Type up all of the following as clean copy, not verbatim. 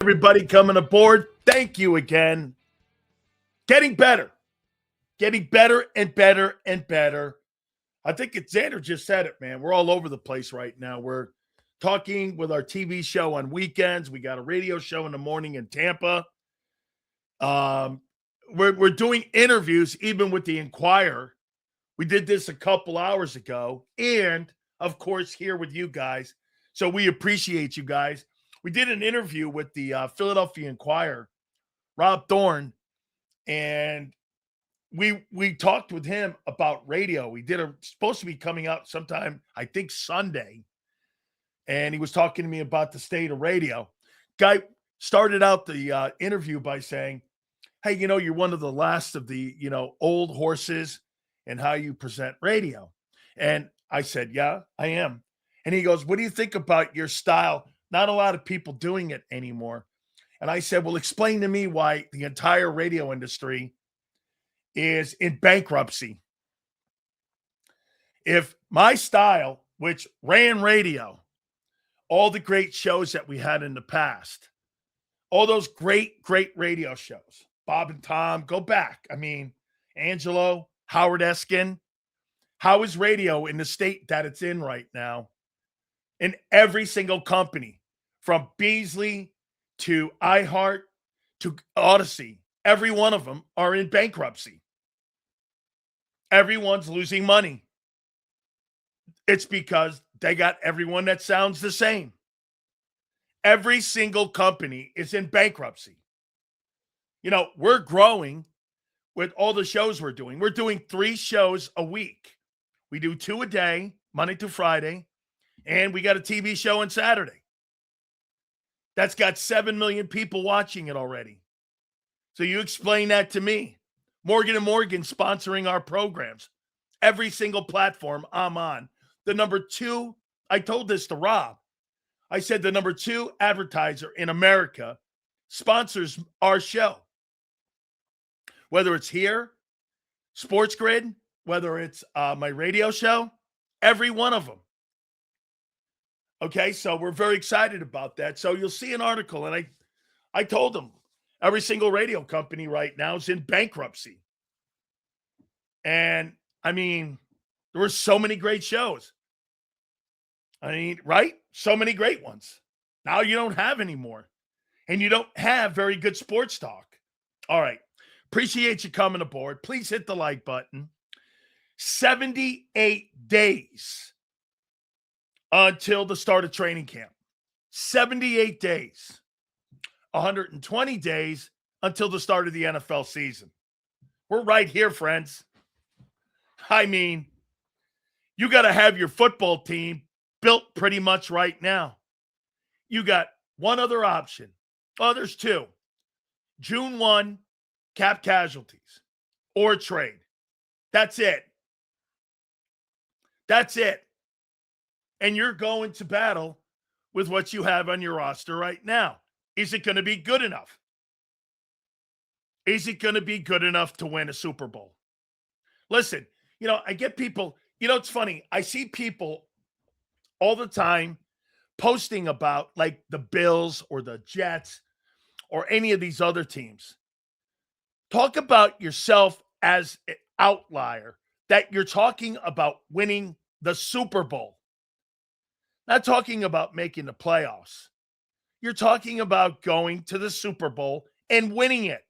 Everybody coming aboard, thank you again. Getting better and better and better. I think Xander just said it, man. We're all over the place right now. We're talking with our TV show on weekends. We got a radio show in the morning in Tampa. We're doing interviews even with the Inquirer. We did this a couple hours ago, and of course here with you guys. So we appreciate you guys. We did an interview with the Philadelphia Inquirer, Rob Thorne, and we talked with him about radio. We did supposed to be coming out sometime, I think Sunday, and he was talking to me about the state of radio. Guy started out the interview by saying, "Hey, you're one of the last of the old horses and how you present radio." And I said, "Yeah, I am." And he goes, "What do you think about your style? Not a lot of people doing it anymore." And I said, "Well, explain to me why the entire radio industry is in bankruptcy. If my style, which ran radio, all the great shows that we had in the past, all those great radio shows, Bob and Tom, go back. I mean, Angelo, Howard Eskin, how is radio in the state that it's in right now? In every single company, from Beasley to iHeart to Odyssey, every one of them are in bankruptcy. Everyone's losing money. It's because they got everyone that sounds the same. Every single company is in bankruptcy. We're growing with all the shows we're doing. We're doing 3 shows a week. We do 2 a day, Monday through Friday, and we got a TV show on Saturday. That's got 7 million people watching it already. So you explain that to me. Morgan & Morgan sponsoring our programs. Every single platform I'm on. The number 2, I told this to Rob. I said the number 2 advertiser in America sponsors our show. Whether it's here, Sports Grid, whether it's my radio show, every one of them. Okay, so we're very excited about that. So you'll see an article, and I told them every single radio company right now is in bankruptcy. And, I mean, there were so many great shows. I mean, right? So many great ones. Now you don't have any more. And you don't have very good sports talk. All right. Appreciate you coming aboard. Please hit the like button. 78 days until the start of training camp. 78 days. 120 days until the start of the NFL season. We're right here, friends. I mean, you got to have your football team built pretty much right now. You got one other option. Oh, there's 2. June 1, cap casualties or trade. That's it. That's it. And you're going to battle with what you have on your roster right now. Is it going to be good enough? Is it going to be good enough to win a Super Bowl? Listen, I get people, it's funny. I see people all the time posting about like the Bills or the Jets or any of these other teams. Talk about yourself as an outlier, that you're talking about winning the Super Bowl. Not talking about making the playoffs. You're talking about going to the Super Bowl and winning it.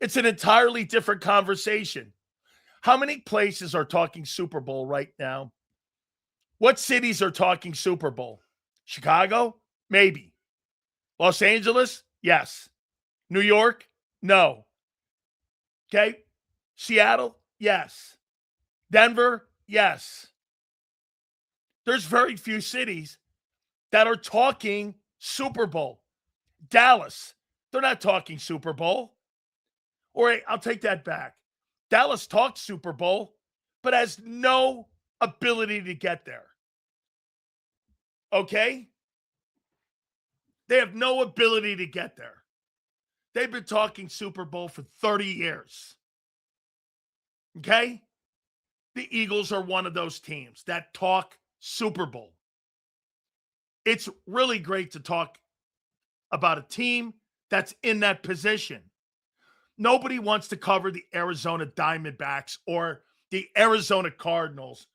It's an entirely different conversation. How many places are talking Super Bowl right now? What cities are talking Super Bowl? Chicago? Maybe. Los Angeles? Yes. New York? No. Okay. Seattle? Yes. Denver? Yes. There's very few cities that are talking Super Bowl. Dallas, they're not talking Super Bowl. Or I'll take that back. Dallas talks Super Bowl, but has no ability to get there. Okay? They have no ability to get there. They've been talking Super Bowl for 30 years. Okay? The Eagles are one of those teams that talk Super Bowl. It's really great to talk about a team that's in that position. Nobody wants to cover the Arizona Diamondbacks or the Arizona Cardinals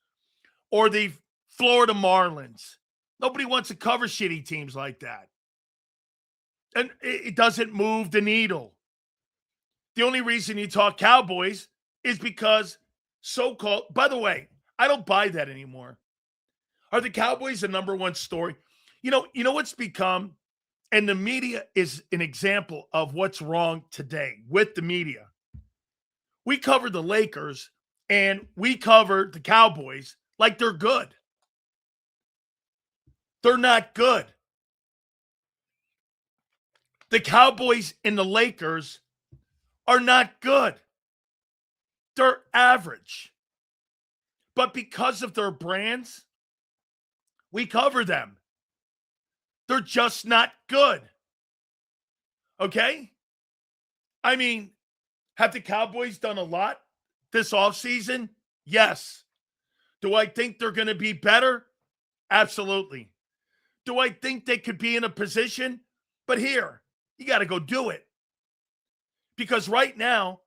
or the Florida Marlins. Nobody wants to cover shitty teams like that. And it doesn't move the needle. The only reason you talk Cowboys is because so-called, by the way, I don't buy that anymore. Are the Cowboys the number one story? You know what's become, and the media is an example of what's wrong today with the media. We cover the Lakers and we cover the Cowboys like they're good. They're not good. The Cowboys and the Lakers are not good. They're average. But because of their brands, we cover them. They're just not good. Okay? I mean, have the Cowboys done a lot this offseason? Yes. Do I think they're going to be better? Absolutely. Do I think they could be in a position? But here, you got to go do it. Because right now,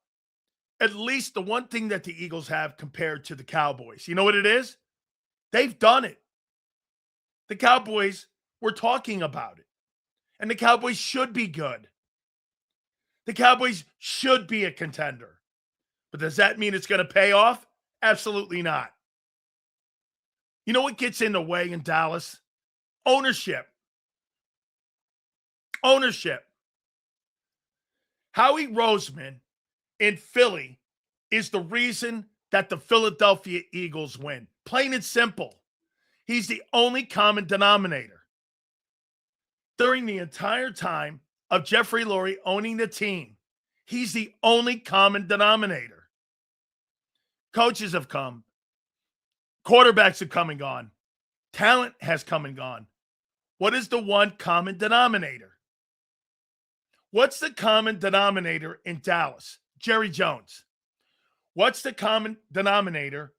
at least the one thing that the Eagles have compared to the Cowboys, you know what it is? They've done it. The Cowboys, we're talking about it. And the Cowboys should be good. The Cowboys should be a contender. But does that mean it's going to pay off? Absolutely not. You know what gets in the way in Dallas? Ownership. Ownership. Howie Roseman in Philly is the reason that the Philadelphia Eagles win. Plain and simple. He's the only common denominator. During the entire time of Jeffrey Lurie owning the team, he's the only common denominator. Coaches have come. Quarterbacks have come and gone. Talent has come and gone. What is the one common denominator? What's the common denominator in Dallas? Jerry Jones. What's the common denominator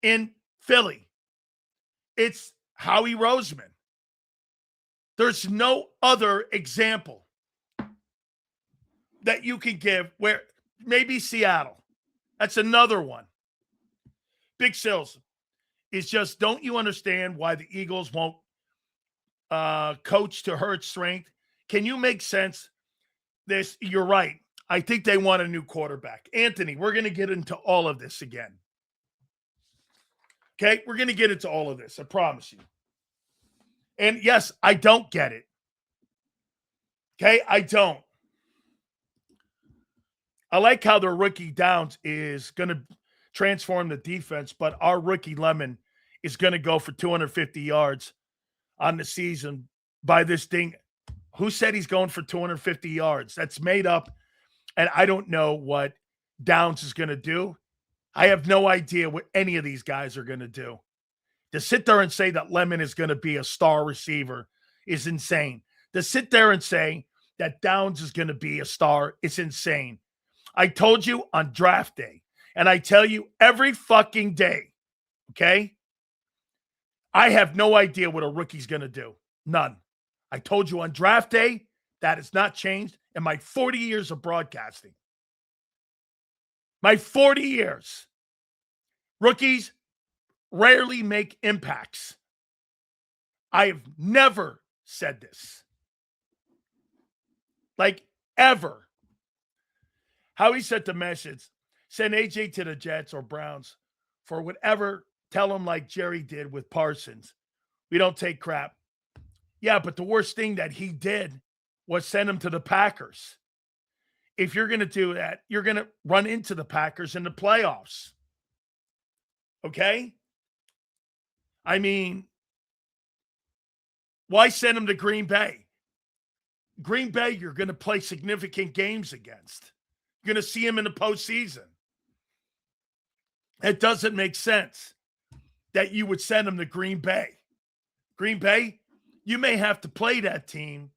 in Philly? It's Howie Roseman. There's no other example that you can give where maybe Seattle. That's another one. Big Sills is just, don't you understand why the Eagles won't coach to hurt strength? Can you make sense? This, you're right. I think they want a new quarterback. Anthony, we're going to get into all of this again. Okay? We're going to get into all of this. I promise you. And yes, I don't get it. Okay? I don't. I like how their rookie Downs is going to transform the defense, but our rookie Lemon is going to go for 250 yards on the season by this thing. Who said he's going for 250 yards? That's made up, and I don't know what Downs is going to do. I have no idea what any of these guys are going to do. To sit there and say that Lemon is going to be a star receiver is insane. To sit there and say that Downs is going to be a star is insane. I told you on draft day, and I tell you every fucking day, okay? I have no idea what a rookie's going to do. None. I told you on draft day, that has not changed in my 40 years of broadcasting. My 40 years. Rookies rarely make impacts. I have never said this. Like, ever. Howie sent the message, send AJ to the Jets or Browns for whatever, tell them like Jerry did with Parsons. We don't take crap. Yeah, but the worst thing that he did was send him to the Packers. If you're going to do that, you're going to run into the Packers in the playoffs. Okay? I mean, why send him to Green Bay? Green Bay, you're going to play significant games against. You're going to see him in the postseason. It doesn't make sense that you would send him to Green Bay. Green Bay, you may have to play that team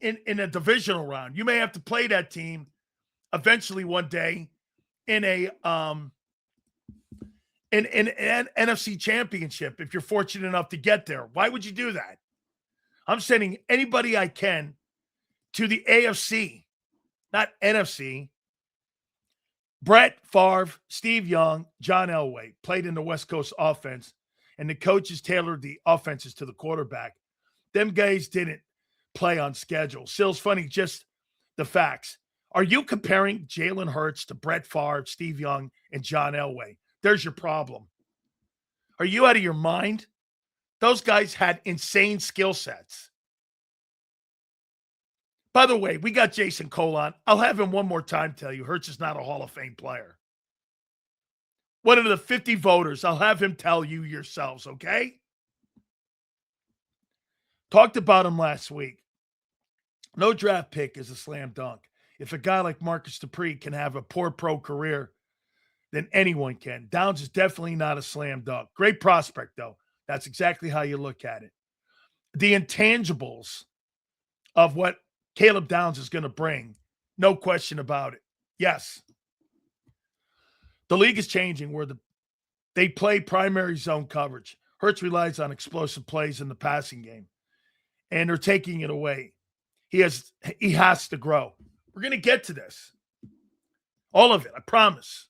in a divisional round. You may have to play that team eventually one day in an NFC championship if you're fortunate enough to get there. Why would you do that? I'm sending anybody I can to the AFC, not NFC. Brett Favre, Steve Young, John Elway played in the West Coast offense, and the coaches tailored the offenses to the quarterback. Them guys didn't play on schedule. Sil's funny, just the facts. Are you comparing Jalen Hurts to Brett Favre, Steve Young, and John Elway? There's your problem. Are you out of your mind? Those guys had insane skill sets. By the way, we got Jason Cole on. I'll have him one more time tell you Hurts is not a Hall of Fame player. One of the 50 voters, I'll have him tell you yourselves, okay? Talked about him last week. No draft pick is a slam dunk. If a guy like Marcus Dupree can have a poor pro career, then anyone can. Downs is definitely not a slam dunk. Great prospect, though. That's exactly how you look at it. The intangibles of what Caleb Downs is going to bring, no question about it. Yes. The league is changing where they play primary zone coverage. Hurts relies on explosive plays in the passing game, and they're taking it away. He has to grow. We're going to get to this. All of it, I promise.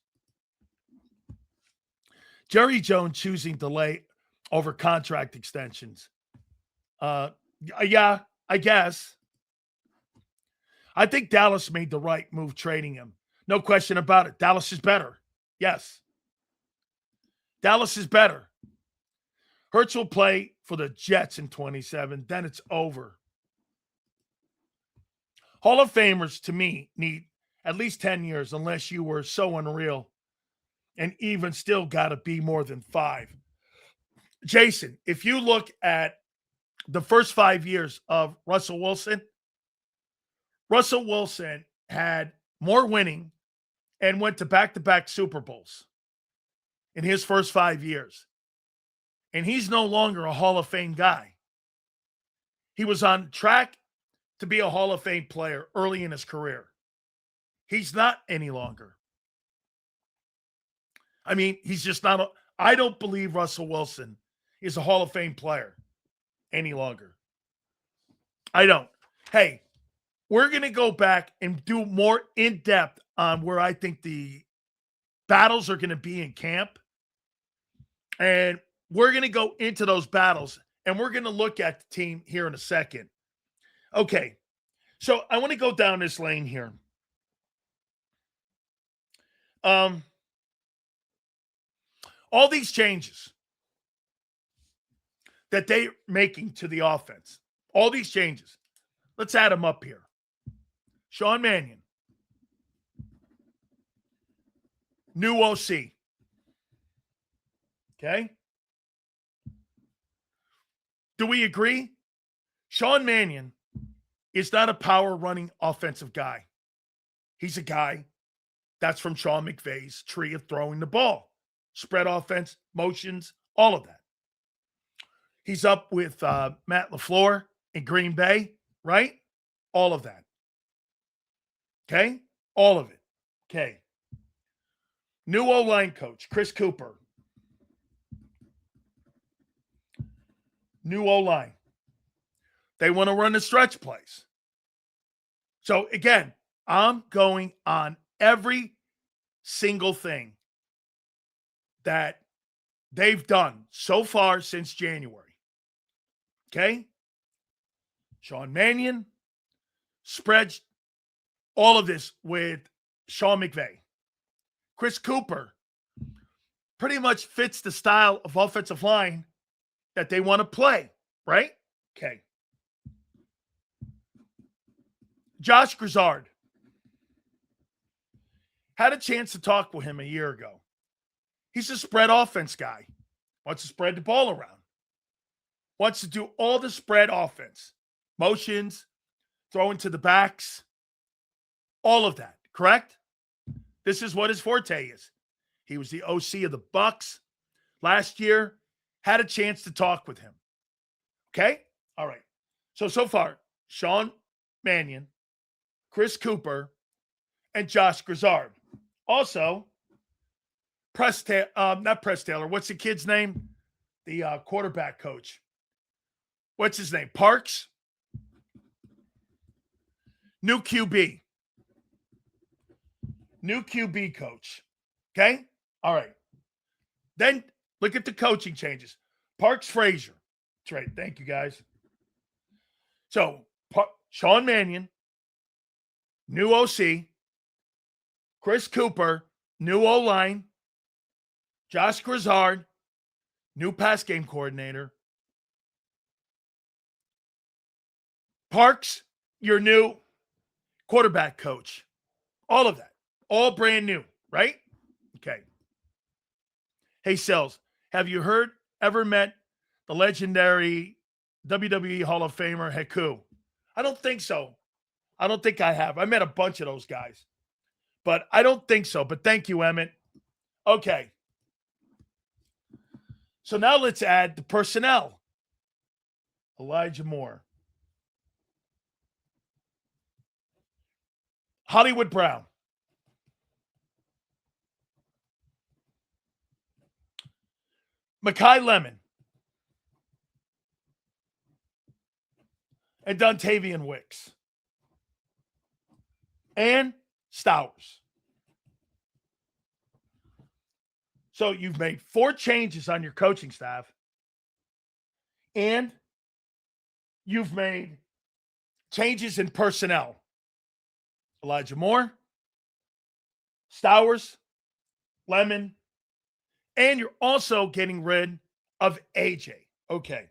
Jerry Jones choosing delay over contract extensions. Yeah, I guess. I think Dallas made the right move trading him. No question about it. Dallas is better. Yes. Dallas is better. Hurts will play for the Jets in 27. Then it's over. Hall of Famers, to me, need at least 10 years unless you were so unreal, and even still got to be more than 5. Jason, if you look at the first 5 years of Russell Wilson had more winning and went to back-to-back Super Bowls in his first 5 years. And he's no longer a Hall of Fame guy. He was on track to be a Hall of Fame player early in his career. He's not any longer. I mean, he's just not. I don't believe Russell Wilson is a Hall of Fame player any longer. I don't. Hey, we're going to go back and do more in-depth on where I think the battles are going to be in camp. And we're going to go into those battles, and we're going to look at the team here in a second. Okay, so I want to go down this lane here. All these changes that they're making to the offense, all these changes, let's add them up here. Sean Mannion, new OC. Okay? Do we agree? Sean Mannion is not a power running offensive guy. He's a guy that's from Sean McVay's tree of throwing the ball. Spread offense, motions, all of that. He's up with Matt LaFleur in Green Bay, right? All of that. Okay? All of it. Okay. New O-line coach, Chris Cooper. New O-line. They want to run the stretch plays. So, again, I'm going on every single thing that they've done so far since January. Okay? Sean Mannion, spread all of this with Sean McVay. Chris Cooper pretty much fits the style of offensive line that they want to play, right? Okay. Josh Grizzard. Had a chance to talk with him a year ago. He's a spread offense guy. Wants to spread the ball around. Wants to do all the spread offense. Motions, throwing to the backs, all of that, correct? This is what his forte is. He was the OC of the Bucs last year. Had a chance to talk with him. Okay? All right. So far, Sean Mannion, Chris Cooper, and Josh Grizzard. Also, not Press Taylor. What's the kid's name? The quarterback coach. What's his name? Parks. New QB. New QB coach. Okay? All right. Then look at the coaching changes. Parks Frazier. That's right. Thank you, guys. So, Sean Mannion, new OC. Chris Cooper, new O-line. Josh Grizzard, new pass game coordinator. Parks, your new quarterback coach. All of that. All brand new, right? Okay. Hey, Sells, have you ever met the legendary WWE Hall of Famer Haku? I don't think so. I don't think I have. I met a bunch of those guys. But I don't think so. But thank you, Emmitt. Okay. So now let's add the personnel. Elijah Moore. Hollywood Brown. Mekhi Lemon. And Dontavian Wicks. And Stowers. So you've made 4 changes on your coaching staff. And you've made changes in personnel. Elijah Moore, Stowers, Lemon, and you're also getting rid of AJ. Okay.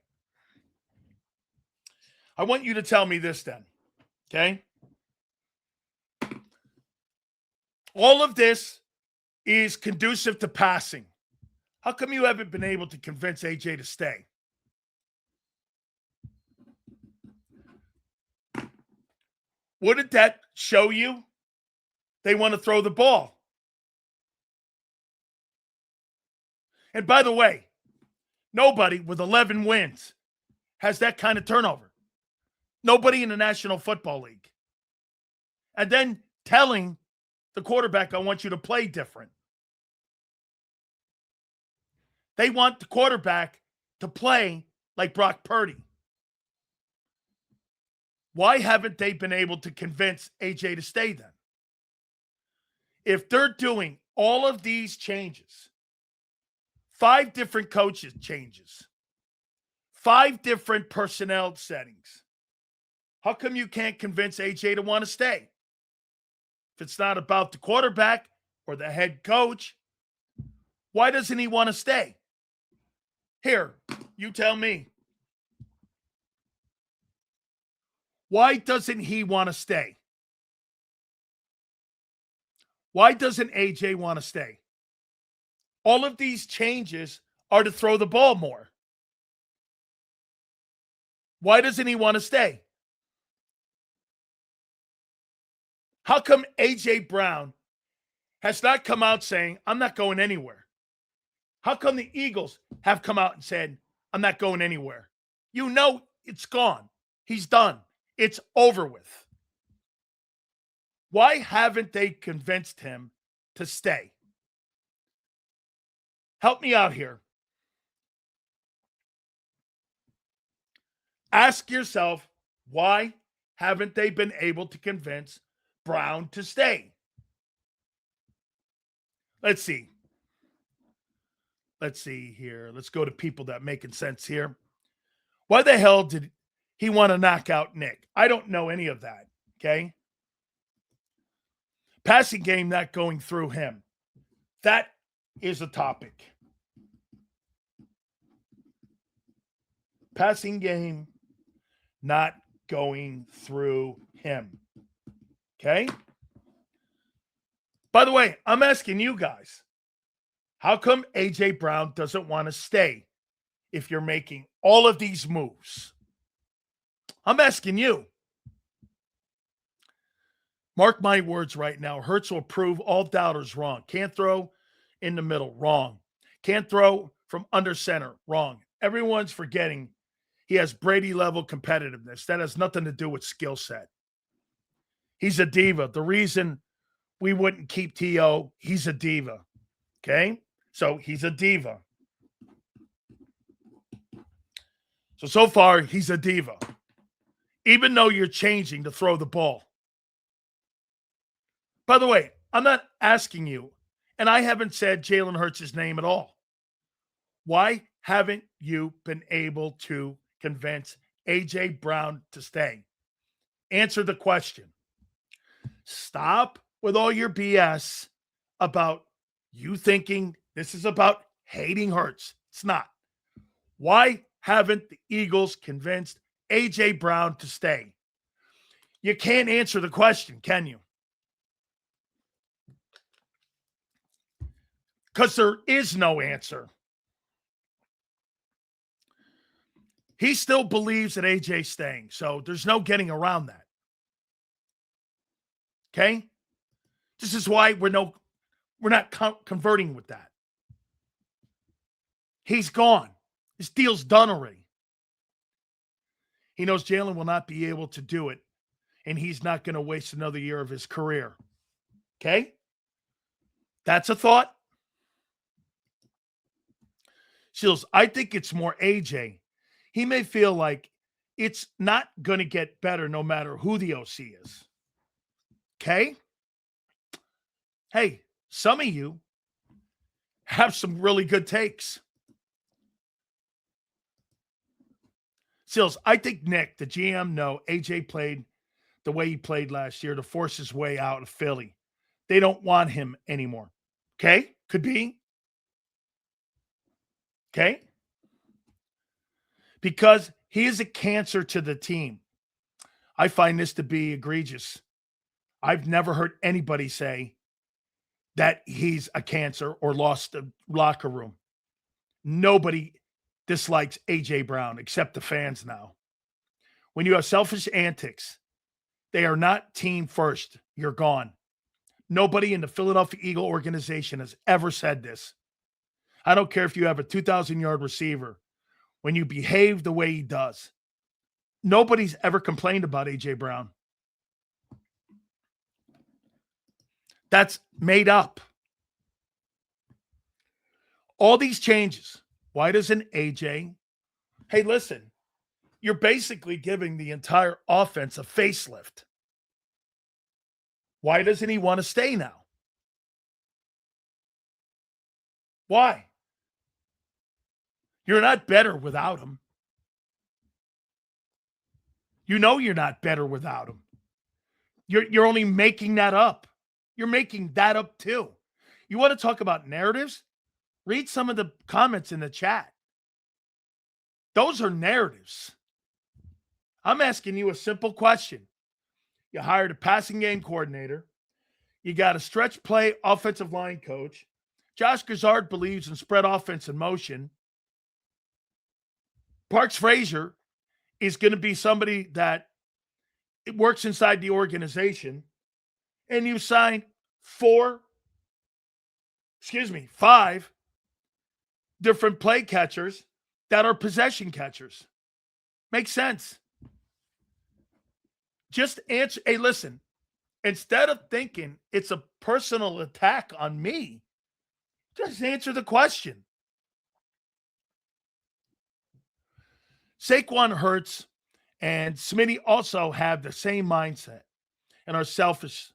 I want you to tell me this then, okay? All of this is conducive to passing. How come you haven't been able to convince AJ to stay? Wouldn't that show you they want to throw the ball? And by the way, nobody with 11 wins has that kind of turnover. Nobody in the National Football League. And then telling the quarterback, I want you to play different. They want the quarterback to play like Brock Purdy. Why haven't they been able to convince AJ to stay then? If they're doing all of these changes, 5 different coaches changes, 5 different personnel settings, how come you can't convince AJ to want to stay? If it's not about the quarterback or the head coach, why doesn't he want to stay? Here, you tell me. Why doesn't he want to stay? Why doesn't AJ want to stay? All of these changes are to throw the ball more. Why doesn't he want to stay? How come AJ Brown has not come out saying, I'm not going anywhere? How come the Eagles have come out and said, I'm not going anywhere? You know it's gone. He's done. It's over with. Why haven't they convinced him to stay? Help me out here. Ask yourself, why haven't they been able to convince Brown to stay? Let's see. Let's see here. Let's go to people that making sense here. Why the hell did he want to knock out Nick? I don't know any of that, okay? Passing game not going through him. That is a topic. Passing game not going through him. Okay? By the way, I'm asking you guys, how come AJ Brown doesn't want to stay if you're making all of these moves? I'm asking you. Mark my words right now. Hurts will prove all doubters wrong. Can't throw in the middle. Wrong. Can't throw from under center. Wrong. Everyone's forgetting he has Brady-level competitiveness. That has nothing to do with skill set. He's a diva. The reason we wouldn't keep T.O., he's a diva. Okay? So he's a diva. So far, he's a diva. Even though you're changing to throw the ball. By the way, I'm not asking you, and I haven't said Jalen Hurts' name at all. Why haven't you been able to convince A.J. Brown to stay? Answer the question. Stop with all your BS about you thinking this is about hating Hurts. It's not. Why haven't the Eagles convinced A.J. Brown to stay? You can't answer the question, can you? Because there is no answer. He still believes that AJ's staying, so there's no getting around that. Okay? This is why we're not converting with that. He's gone. This deal's done already. He knows Jalen will not be able to do it, and he's not going to waste another year of his career. Okay? That's a thought. Shields, I think it's more AJ. He may feel like it's not going to get better no matter who the OC is. Okay? Hey, some of you have some really good takes. Seals, I think Nick, the GM, AJ played the way he played last year to force his way out of Philly. They don't want him anymore. Okay? Could be. Okay? Because he is a cancer to the team. I find this to be egregious. I've never heard anybody say that he's a cancer or lost the locker room. Nobody dislikes A.J. Brown except the fans now. When you have selfish antics, they are not team first. You're gone. Nobody in the Philadelphia Eagle organization has ever said this. I don't care if you have a 2,000-yard receiver. When you behave the way he does, nobody's ever complained about A.J. Brown. That's made up. All these changes. Why doesn't A.J.? Hey, listen, you're basically giving the entire offense a facelift. Why doesn't he want to stay now? Why? You're not better without him. You know you're not better without him. You're only making that up. You're making that up too. You want to talk about narratives? Read some of the comments in the chat. Those are narratives. I'm asking you a simple question. You hired a passing game coordinator. You got a stretch play offensive line coach. Josh Gazard believes in spread offense in motion. Parks Frazier is going to be somebody that works inside the organization. And you signed 5 different play catchers that are possession catchers. Makes sense. Just answer. Hey, listen, instead of thinking it's a personal attack on me, just answer the question. Saquon, Hurts, and Smitty also have the same mindset and are selfish.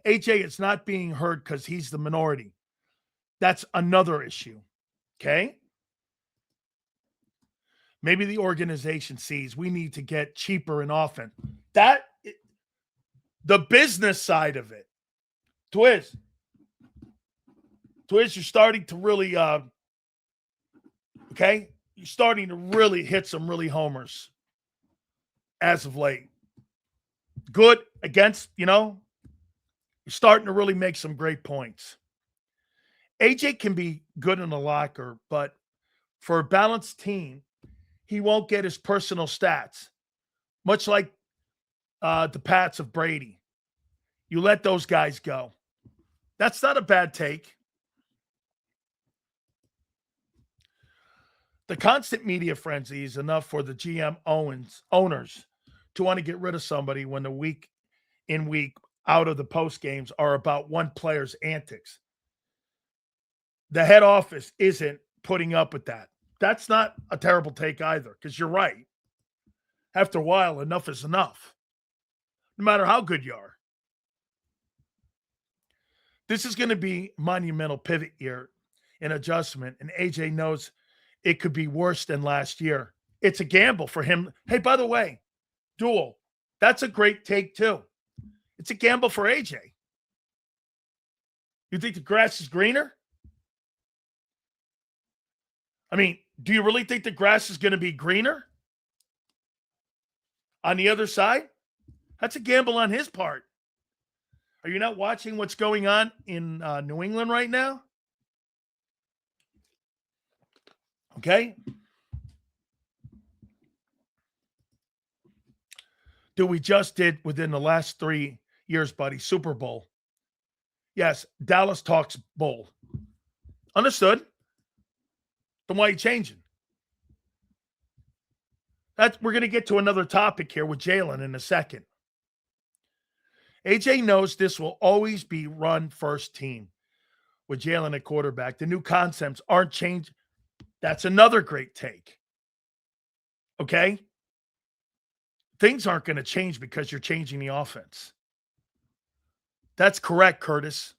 AJ is not being heard because he's the minority. That's another issue. Okay? Maybe the organization sees we need to get cheaper in offense. The business side of it. Twiz, you're starting to really, okay? You're starting to really hit some really homers as of late. Good against, you're starting to really make some great points. AJ can be good in the locker, but for a balanced team, he won't get his personal stats, much like the Pats of Brady. You let those guys go. That's not a bad take. The constant media frenzy is enough for the GM owners to want to get rid of somebody when the week out of the post games are about one player's antics. The head office isn't putting up with that. That's not a terrible take either, because you're right. After a while, enough is enough, no matter how good you are. This is going to be monumental pivot year, an adjustment, and AJ knows it could be worse than last year. It's a gamble for him. Hey, by the way, Duel, that's a great take too. It's a gamble for AJ. You think the grass is greener? I mean, do you really think the grass is going to be greener on the other side? That's a gamble on his part. Are you not watching what's going on in New England right now? Okay. Dude, we just did within the last 3 years, buddy, Super Bowl. Yes, Dallas talks bowl. Understood. Then why are you changing? We're going to get to another topic here with Jalen in a second. AJ knows this will always be run first team with Jalen at quarterback. The new concepts aren't changed. That's another great take. Okay? Things aren't going to change because you're changing the offense. That's correct, Curtis.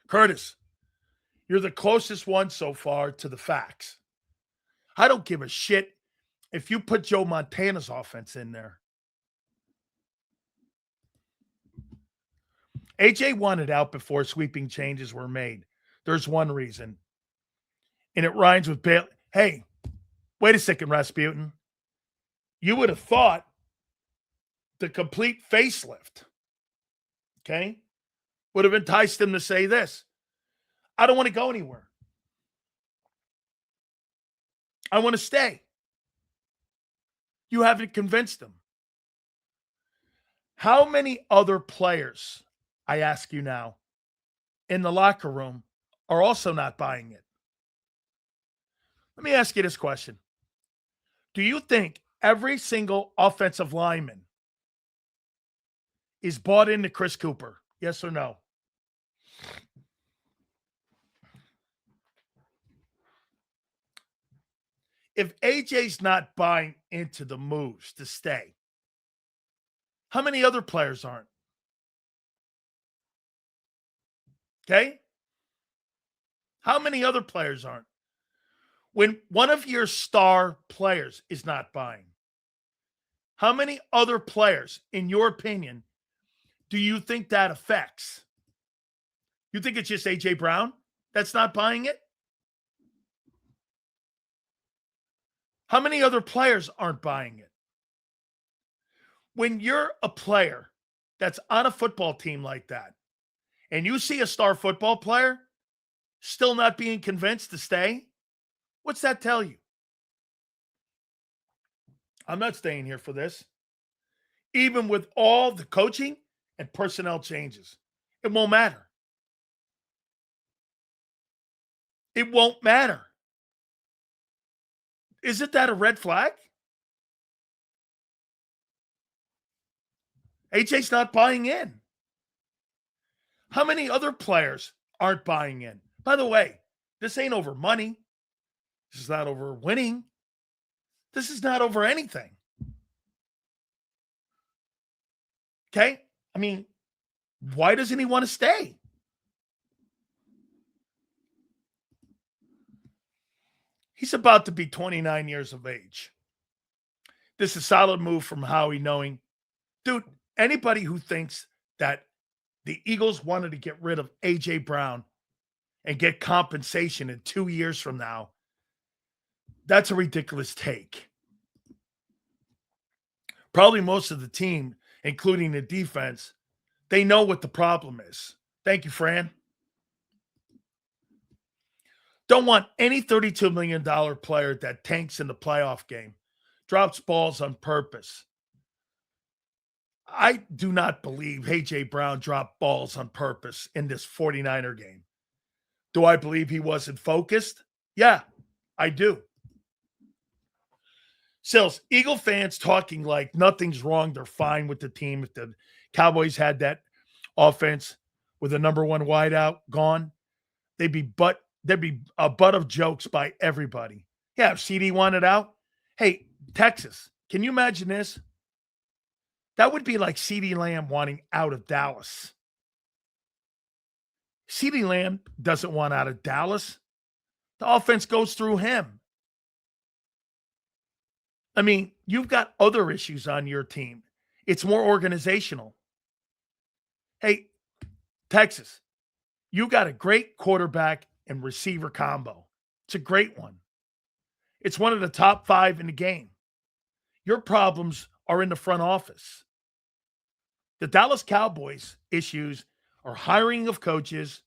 Curtis, you're the closest one so far to the facts. I don't give a shit if you put Joe Montana's offense in there. AJ wanted out before sweeping changes were made. There's one reason. And it rhymes with Bailey. Hey, wait a second, Rasputin. You would have thought the complete facelift, okay, would have enticed him to say this. I don't want to go anywhere. I want to stay. You haven't convinced him. How many other players, I ask you now, in the locker room are also not buying it? Let me ask you this question. Do you think every single offensive lineman is bought into Chris Cooper? Yes or no? If AJ's not buying into the moves to stay, how many other players aren't? Okay? How many other players aren't? When one of your star players is not buying, how many other players, in your opinion, do you think that affects? You think it's just A.J. Brown that's not buying it? How many other players aren't buying it? When you're a player that's on a football team like that, and you see a star football player still not being convinced to stay, what's that tell you? I'm not staying here for this. Even with all the coaching and personnel changes, it won't matter. It won't matter. Isn't that a red flag? AJ's not buying in. How many other players aren't buying in? By the way, this ain't over money. This is not over winning. This is not over anything. Okay? I mean, why doesn't he want to stay? He's about to be 29 years of age. This is a solid move from Howie, knowing, dude, anybody who thinks that the Eagles wanted to get rid of A.J. Brown and get compensation in 2 years from now, that's a ridiculous take. Probably most of the team, including the defense, they know what the problem is. Thank you, Fran. Don't want any $32 million player that tanks in the playoff game, drops balls on purpose. I do not believe A.J. Brown dropped balls on purpose in this 49er game. Do I believe he wasn't focused? Yeah, I do. Sills, Eagle fans talking like nothing's wrong. They're fine with the team. If the Cowboys had that offense with the number one wideout gone, they'd be butt there'd be a butt of jokes by everybody. Yeah, if CD wanted out. Hey, Texas, can you imagine this? That would be like CD Lamb wanting out of Dallas. CD Lamb doesn't want out of Dallas. The offense goes through him. I mean, you've got other issues on your team. It's more organizational. Hey, Texas, you got a great quarterback and receiver combo. It's a great one. It's one of the top 5 in the game. Your problems are in the front office. The Dallas Cowboys issues are hiring of coaches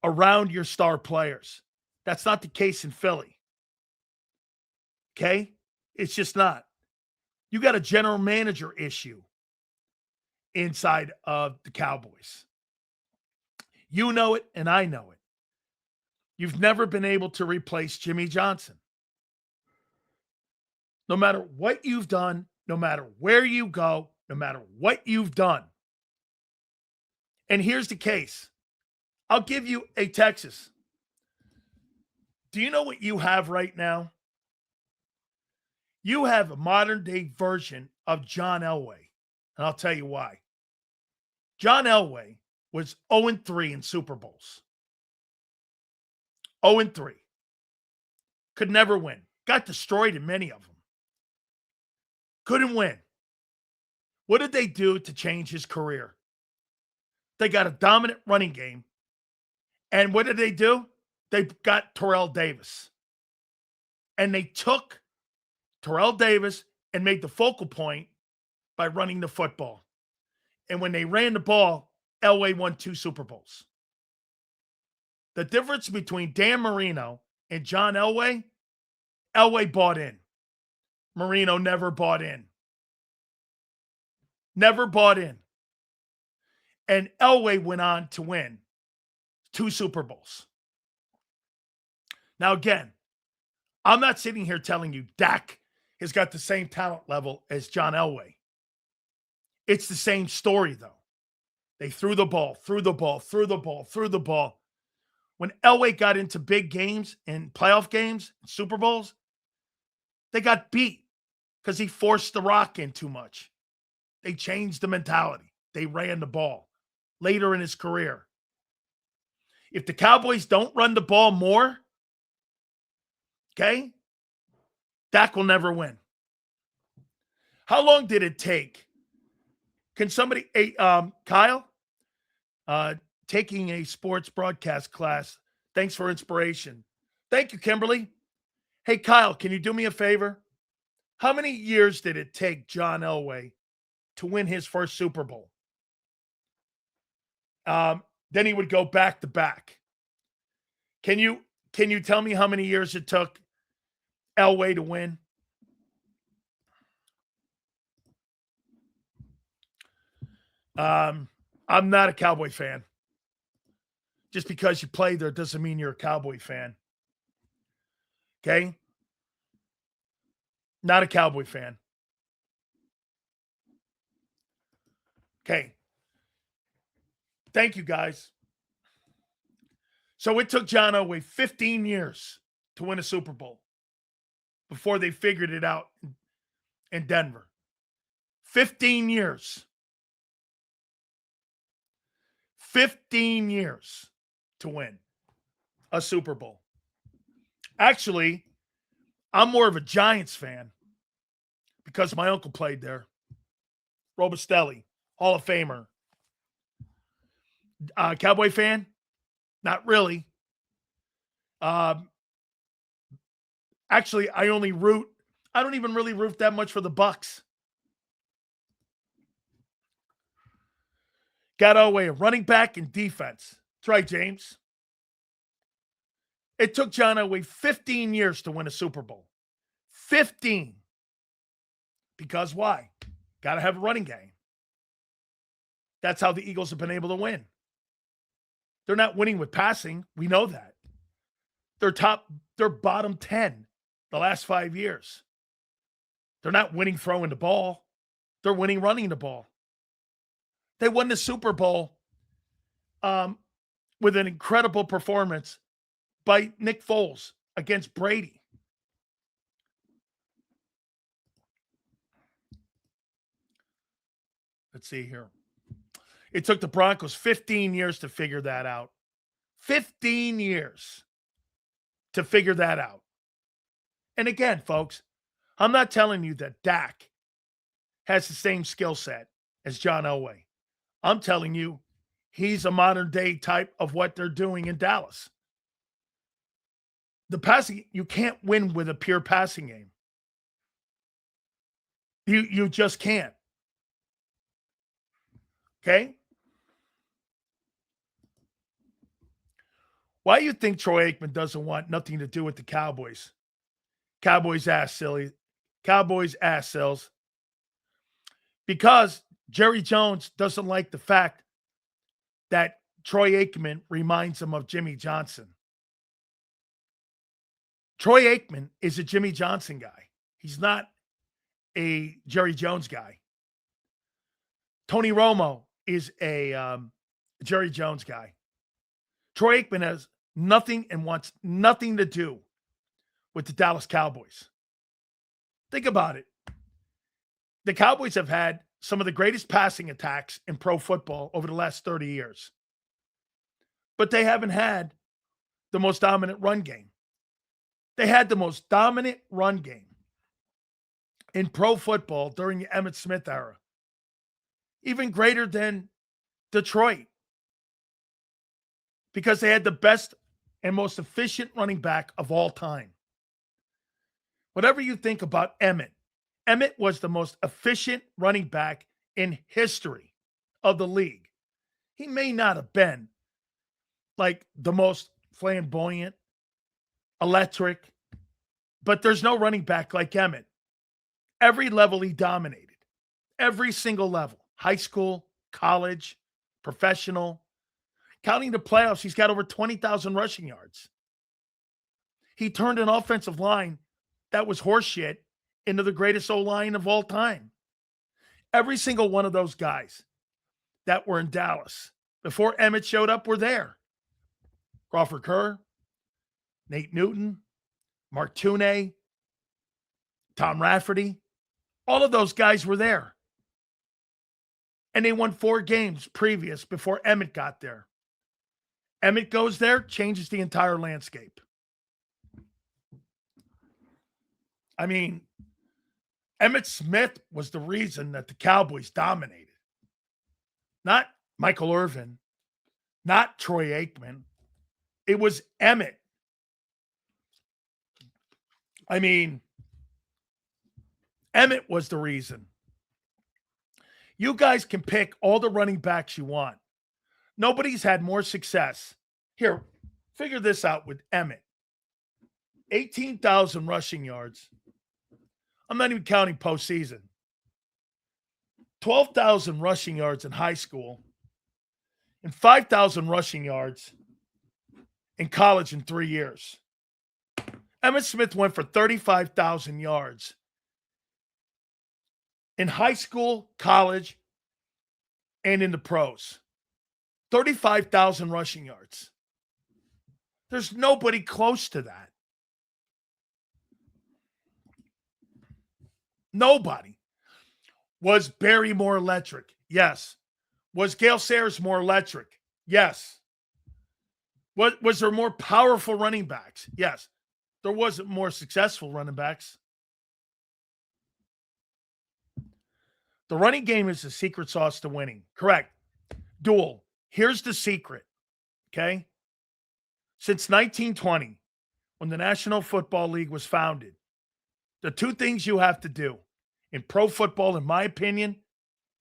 around your star players. That's not the case in Philly. Okay? It's just not. You got a general manager issue inside of the Cowboys. You know it, and I know it. You've never been able to replace Jimmy Johnson. No matter what you've done, no matter where you go, no matter what you've done. And here's the case. I'll give you a Texas. Do you know what you have right now? You have a modern-day version of John Elway, and I'll tell you why. John Elway was 0-3 in Super Bowls. 0-3. Could never win. Got destroyed in many of them. Couldn't win. What did they do to change his career? They got a dominant running game. And what did they do? They got Terrell Davis. And they took Terrell Davis and made the focal point by running the football. And when they ran the ball, Elway won 2 Super Bowls. The difference between Dan Marino and John Elway, Elway bought in. Marino never bought in. Never bought in. And Elway went on to win 2 Super Bowls. Now, again, I'm not sitting here telling you Dak has got the same talent level as John Elway. It's the same story, though. They threw the ball, threw the ball, threw the ball, threw the ball. When Elway got into big games and playoff games, Super Bowls, they got beat because he forced the rock in too much. They changed the mentality. They ran the ball later in his career. If the Cowboys don't run the ball more, okay, Dak will never win. How long did it take? Can somebody, Kyle, taking a sports broadcast class. Thanks for inspiration. Thank you, Kimberly. Hey, Kyle, can you do me a favor? How many years did it take John Elway to win his first Super Bowl? Then he would go back to back. Can you tell me how many years it took Elway to win? I'm not a Cowboy fan. Just because you play there doesn't mean you're a Cowboy fan. Okay? Not a Cowboy fan. Okay. Thank you, guys. So it took John Elway 15 years to win a Super Bowl before they figured it out in Denver. 15 years. 15 years to win a Super Bowl. Actually, I'm more of a Giants fan because my uncle played there. Robustelli, Hall of Famer. Cowboy fan? Not really. Actually, I don't even really root that much for the Bucks. Got Elway, a running back and defense. That's right, James. It took John Elway 15 years to win a Super Bowl. 15. Because why? Got to have a running game. That's how the Eagles have been able to win. They're not winning with passing. We know that. They're bottom 10 the last 5 years. They're not winning throwing the ball. They're winning running the ball. They won the Super Bowl with an incredible performance by Nick Foles against Brady. Let's see here. It took the Broncos 15 years to figure that out. 15 years to figure that out. And again, folks, I'm not telling you that Dak has the same skill set as John Elway. I'm telling you he's a modern day type of what they're doing in Dallas. The passing, you can't win with a pure passing game. You just can't. Okay? Why do you think Troy Aikman doesn't want nothing to do with the Cowboys? Cowboys ass silly. Cowboys ass sells. Because Jerry Jones doesn't like the fact that Troy Aikman reminds him of Jimmy Johnson. Troy Aikman is a Jimmy Johnson guy. He's not a Jerry Jones guy. Tony Romo is a Jerry Jones guy. Troy Aikman has nothing and wants nothing to do with the Dallas Cowboys. Think about it. The Cowboys have had some of the greatest passing attacks in pro football over the last 30 years. But they haven't had the most dominant run game. They had the most dominant run game in pro football during the Emmitt Smith era. Even greater than Detroit. Because they had the best and most efficient running back of all time. Whatever you think about Emmitt, Emmitt was the most efficient running back in history of the league. He may not have been like the most flamboyant, electric, but there's no running back like Emmitt. Every level he dominated. Every single level. High school, college, professional. Counting the playoffs, he's got over 20,000 rushing yards. He turned an offensive line that was horseshit into the greatest O-line of all time. Every single one of those guys that were in Dallas before Emmitt showed up were there. Crawford Kerr, Nate Newton, Mark Tuney, Tom Rafferty. All of those guys were there. And they won 4 games previous before Emmitt got there. Emmitt goes there, changes the entire landscape. I mean, Emmitt Smith was the reason that the Cowboys dominated. Not Michael Irvin, not Troy Aikman. It was Emmitt. I mean, Emmitt was the reason. You guys can pick all the running backs you want. Nobody's had more success. Here, figure this out with Emmitt. 18,000 rushing yards. I'm not even counting postseason. 12,000 rushing yards in high school and 5,000 rushing yards in college in 3 years. Emmitt Smith went for 35,000 yards in high school, college, and in the pros. 35,000 rushing yards. There's nobody close to that. Nobody. Was Barry more electric? Yes. Was Gale Sayers more electric? Yes. Was there more powerful running backs? Yes. There wasn't more successful running backs. The running game is the secret sauce to winning. Correct. Duel. Here's the secret. Okay? Since 1920, when the National Football League was founded, the 2 things you have to do in pro football, in my opinion,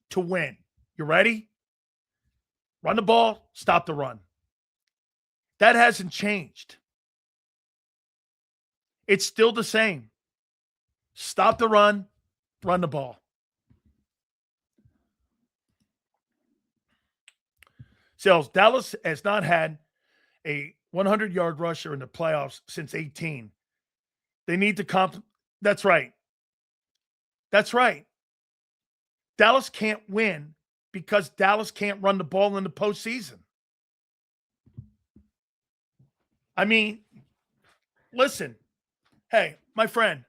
to win. You ready? Run the ball, stop the run. That hasn't changed. It's still the same. Stop the run the ball. So Dallas has not had a 100-yard rusher in the playoffs since 18. They need to That's right. That's right. Dallas can't win because Dallas can't run the ball in the postseason. I mean, listen, hey, my friend,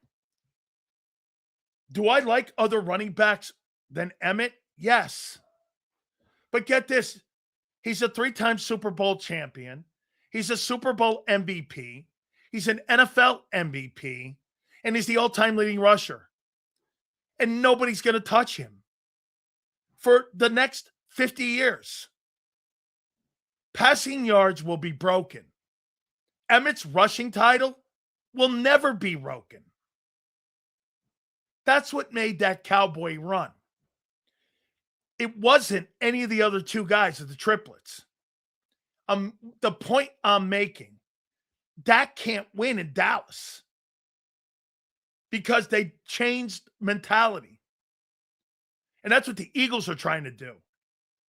do I like other running backs than Emmitt? Yes. But get this, he's a 3-time Super Bowl champion. He's a Super Bowl MVP. He's an NFL MVP. And he's the all-time leading rusher. And nobody's going to touch him for the next 50 years. Passing yards will be broken. Emmitt's rushing title will never be broken. That's what made that Cowboy run. It wasn't any of the other two guys of the triplets. The point I'm making, Dak can't win in Dallas because they changed mentality. And that's what the Eagles are trying to do.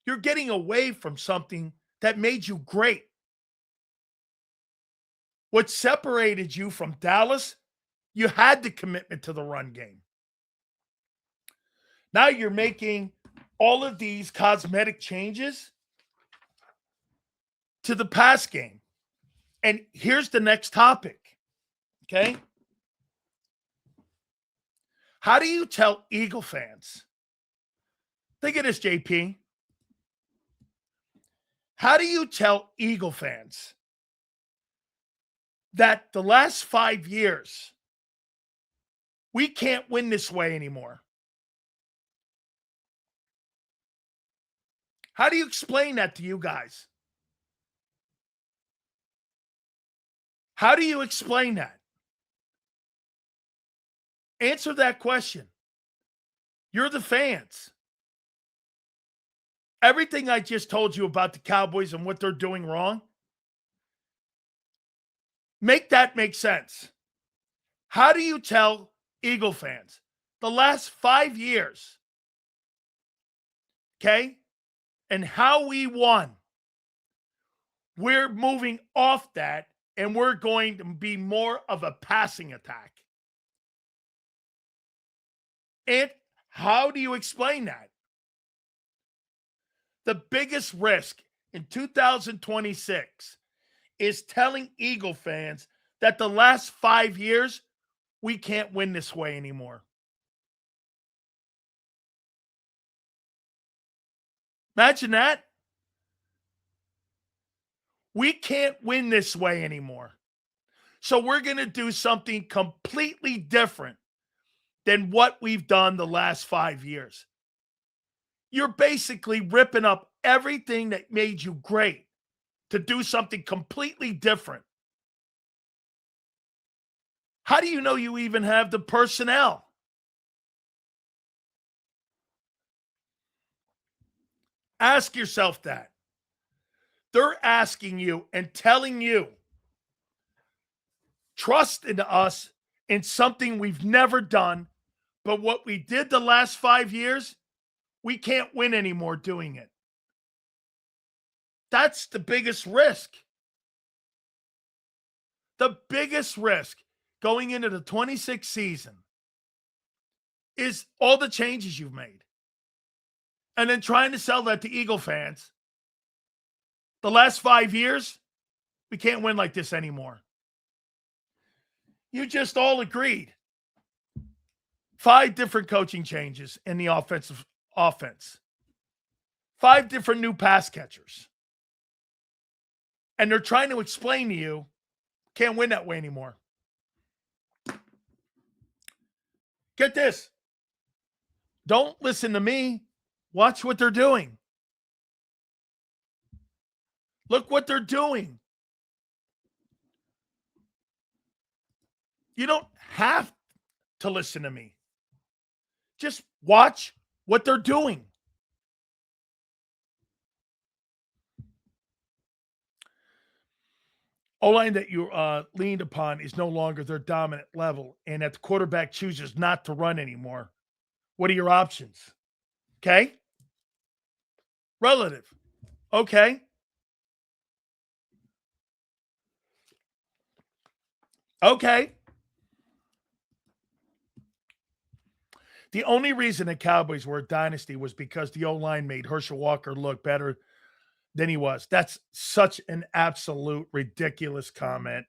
You're getting away from something that made you great. What separated you from Dallas, you had the commitment to the run game. Now you're making all of these cosmetic changes to the pass game. And here's the next topic, okay? How do you tell Eagle fans? Think of this, JP. How do you tell Eagle fans that the last 5 years, we can't win this way anymore? How do you explain that to you guys? How do you explain that? Answer that question. You're the fans. Everything I just told you about the Cowboys and what they're doing wrong, make that make sense. How do you tell Eagle fans the last 5 years, okay, and how we won? We're moving off that, and we're going to be more of a passing attack. And how do you explain that? The biggest risk in 2026 is telling Eagle fans that the last 5 years, we can't win this way anymore. Imagine that. We can't win this way anymore. So we're going to do something completely different than what we've done the last 5 years. You're basically ripping up everything that made you great to do something completely different. How do you know you even have the personnel? Ask yourself that. They're asking you and telling you, trust in us in something we've never done, but what we did the last 5 years, we can't win anymore doing it. That's the biggest risk. The biggest risk going into the 26th season is all the changes you've made. And then trying to sell that to Eagle fans. The last 5 years, we can't win like this anymore. You just all agreed. 5 different coaching changes in the offense. 5 different new pass catchers. And they're trying to explain to you, can't win that way anymore. Get this. Don't listen to me. Watch what they're doing. Look what they're doing. You don't have to listen to me. Just watch what they're doing. O-line that you leaned upon is no longer their dominant level, and that the quarterback chooses not to run anymore. What are your options? Okay? Relative. Okay. Okay. The only reason the Cowboys were a dynasty was because the O-line made Herschel Walker look better than he was. That's such an absolute ridiculous comment.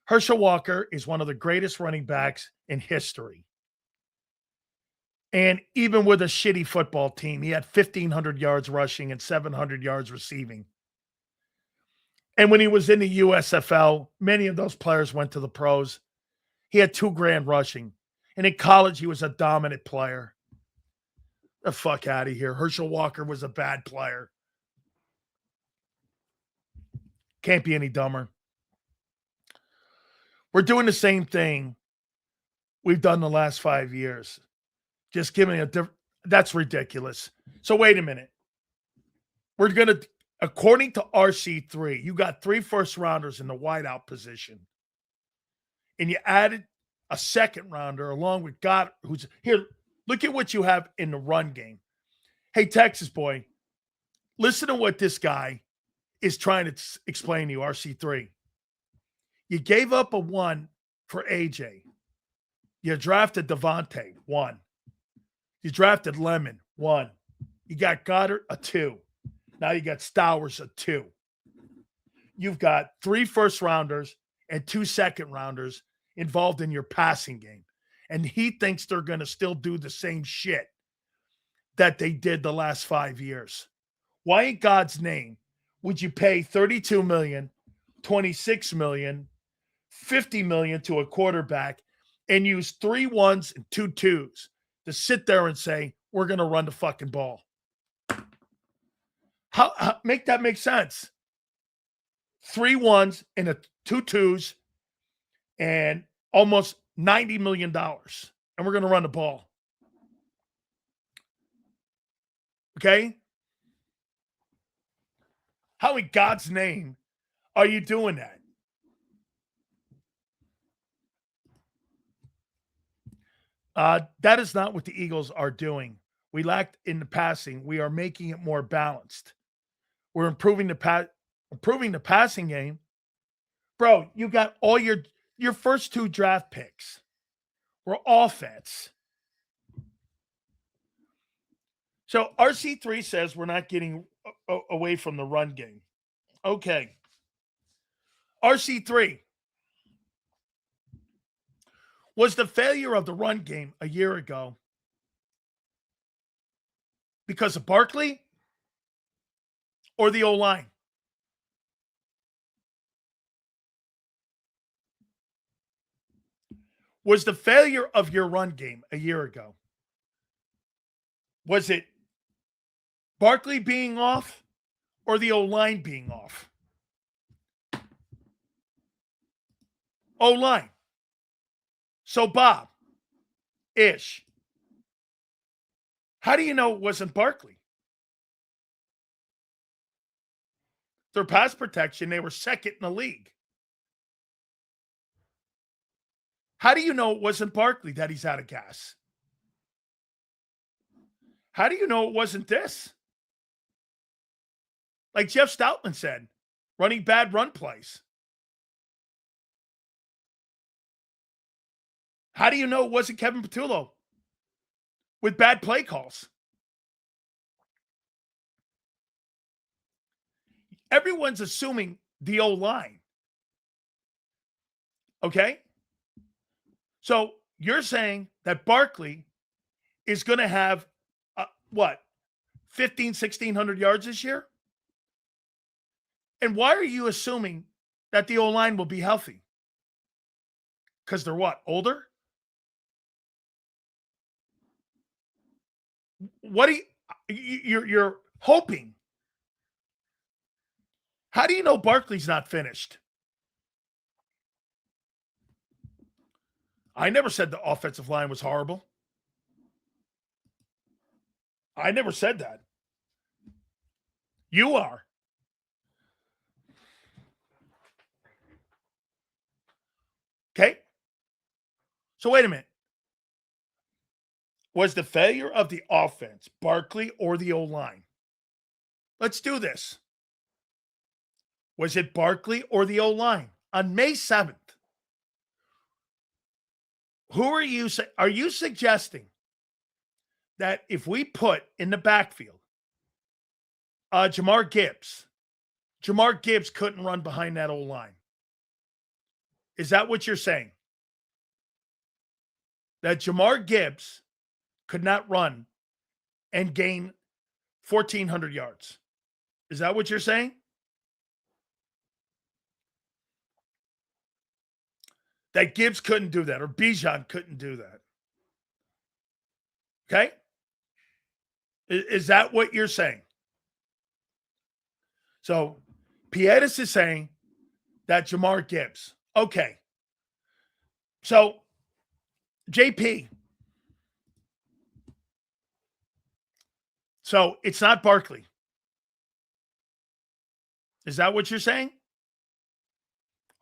Herschel Walker is one of the greatest running backs in history. And even with a shitty football team, he had 1,500 yards rushing and 700 yards receiving. And when he was in the USFL, many of those players went to the pros. He had $2,000 rushing. And in college, he was a dominant player. The fuck out of here. Herschel Walker was a bad player. Can't be any dumber. We're doing the same thing we've done the last 5 years. Just giving a different. That's ridiculous. So wait a minute. We're going to, according to RC3, you got 3 first-rounders in the wideout position. And you added a second-rounder along with God, who's here. Look at what you have in the run game. Hey, Texas boy, listen to what this guy is trying to explain to you, RC3. You gave up a 1 for AJ. You drafted Devontae, 1. You drafted Lemon, 1. You got Goddard, a 2. Now you got Stowers, a 2. You've got 3 first-rounders and 2 second-rounders involved in your passing game. And he thinks they're going to still do the same shit that they did the last 5 years. Why in God's name would you pay $32 million, $26 million, $50 million to a quarterback and use 3 1s and 2 2s to sit there and say, we're going to run the fucking ball? How make that make sense? 3 1s and 2 2s and almost $90 million. And we're going to run the ball. Okay? How in God's name are you doing that? That is not what the Eagles are doing. We lacked in the passing. We are making it more balanced. We're improving the passing game. Bro, you got all your first 2 draft picks were offense. So RC3 says we're not getting away from the run game. Okay. RC3, was the failure of the run game a year ago because of Barkley or the O-line? Was the failure of your run game a year ago, was it Barkley being off or the O-line being off? O-line. So, Bob, Ish, how do you know it wasn't Barkley? Their pass protection, they were second in the league. How do you know it wasn't Barkley that he's out of gas? How do you know it wasn't this? Like Jeff Stoutland said, running bad run plays. How do you know it wasn't Kevin Patullo with bad play calls? Everyone's assuming the O-line. Okay? So you're saying that Barkley is going to have, 1,600 yards this year? And why are you assuming that the O-line will be healthy? Because they're what, older? What do you're hoping? How do you know Barkley's not finished? I never said the offensive line was horrible. I never said that. You are. Okay? So wait a minute. Was the failure of the offense Barkley or the O-line? Let's do this. Was it Barkley or the O-line? On May 7th, who are you suggesting that if we put in the backfield Jamar Gibbs couldn't run behind that O-line? Is that what you're saying? That Jamar Gibbs could not run and gain 1,400 yards? Is that what you're saying? That Gibbs couldn't do that, or Bijan couldn't do that? Okay? Is that what you're saying? So, Pietis is saying that Jamar Gibbs. Okay. So, JP. So, it's not Barkley. Is that what you're saying?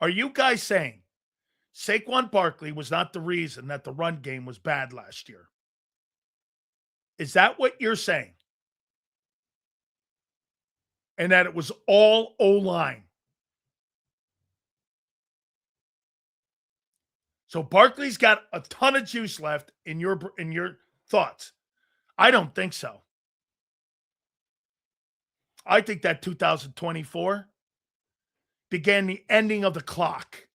Are you guys saying Saquon Barkley was not the reason that the run game was bad last year? Is that what you're saying? And that it was all O-line? So Barkley's got a ton of juice left in your thoughts. I don't think so. I think that 2024 began the ending of the clock.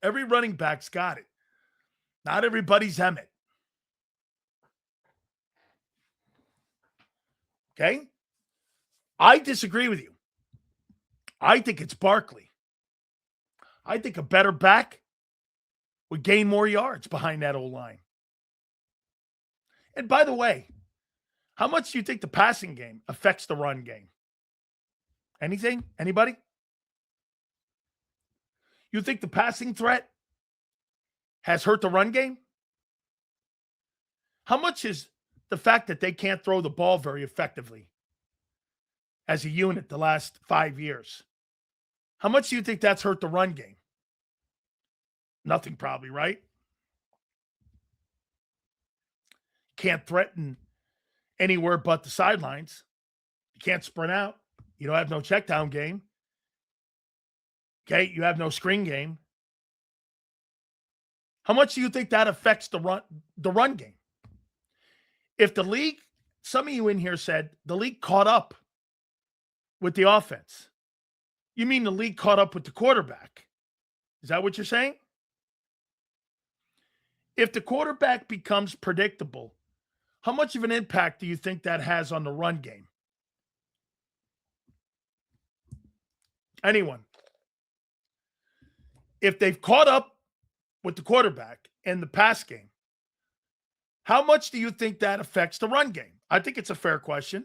Every running back's got it. Not everybody's Emmitt. Okay? I disagree with you. I think it's Barkley. I think a better back would gain more yards behind that O-line. And by the way, how much do you think the passing game affects the run game? Anything? Anybody? You think the passing threat has hurt the run game? How much is the fact that they can't throw the ball very effectively as a unit the last 5 years? How much do you think that's hurt the run game? Nothing, probably, right? Can't threaten anywhere but the sidelines. You can't sprint out. You don't have no check down game. Okay, you have no screen game. How much do you think that affects the run game? If the league, some of you in here said the league caught up with the offense. You mean the league caught up with the quarterback? Is that what you're saying? If the quarterback becomes predictable, how much of an impact do you think that has on the run game? Anyone? If they've caught up with the quarterback in the pass game, how much do you think that affects the run game? I think it's a fair question.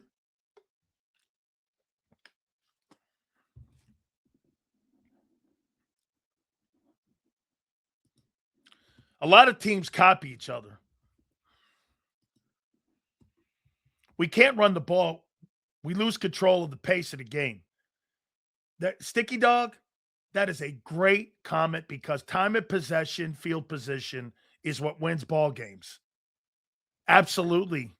A lot of teams copy each other. We can't run the ball. We lose control of the pace of the game. That Sticky Dog, that is a great comment because time of possession, field position is what wins ball games. Absolutely.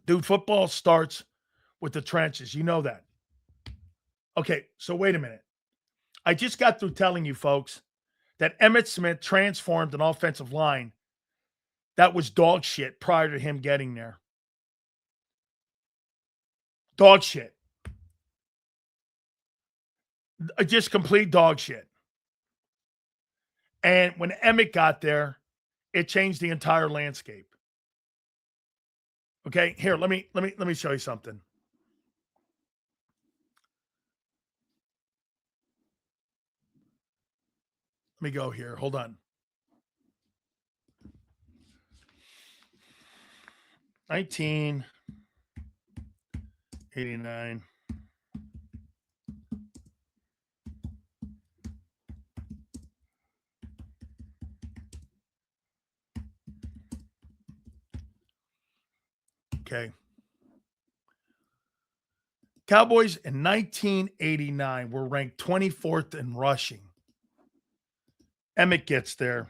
Dude, football starts with the trenches. You know that. Okay, so wait a minute. I just got through telling you folks that Emmitt Smith transformed an offensive line that was dog shit prior to him getting there. Dog shit. Just complete dog shit. And when Emmitt got there, it changed the entire landscape. Okay, here, let me show you something. Let me go here. Hold on. 1989. Okay. Cowboys in 1989 were ranked 24th in rushing. Emmitt gets there.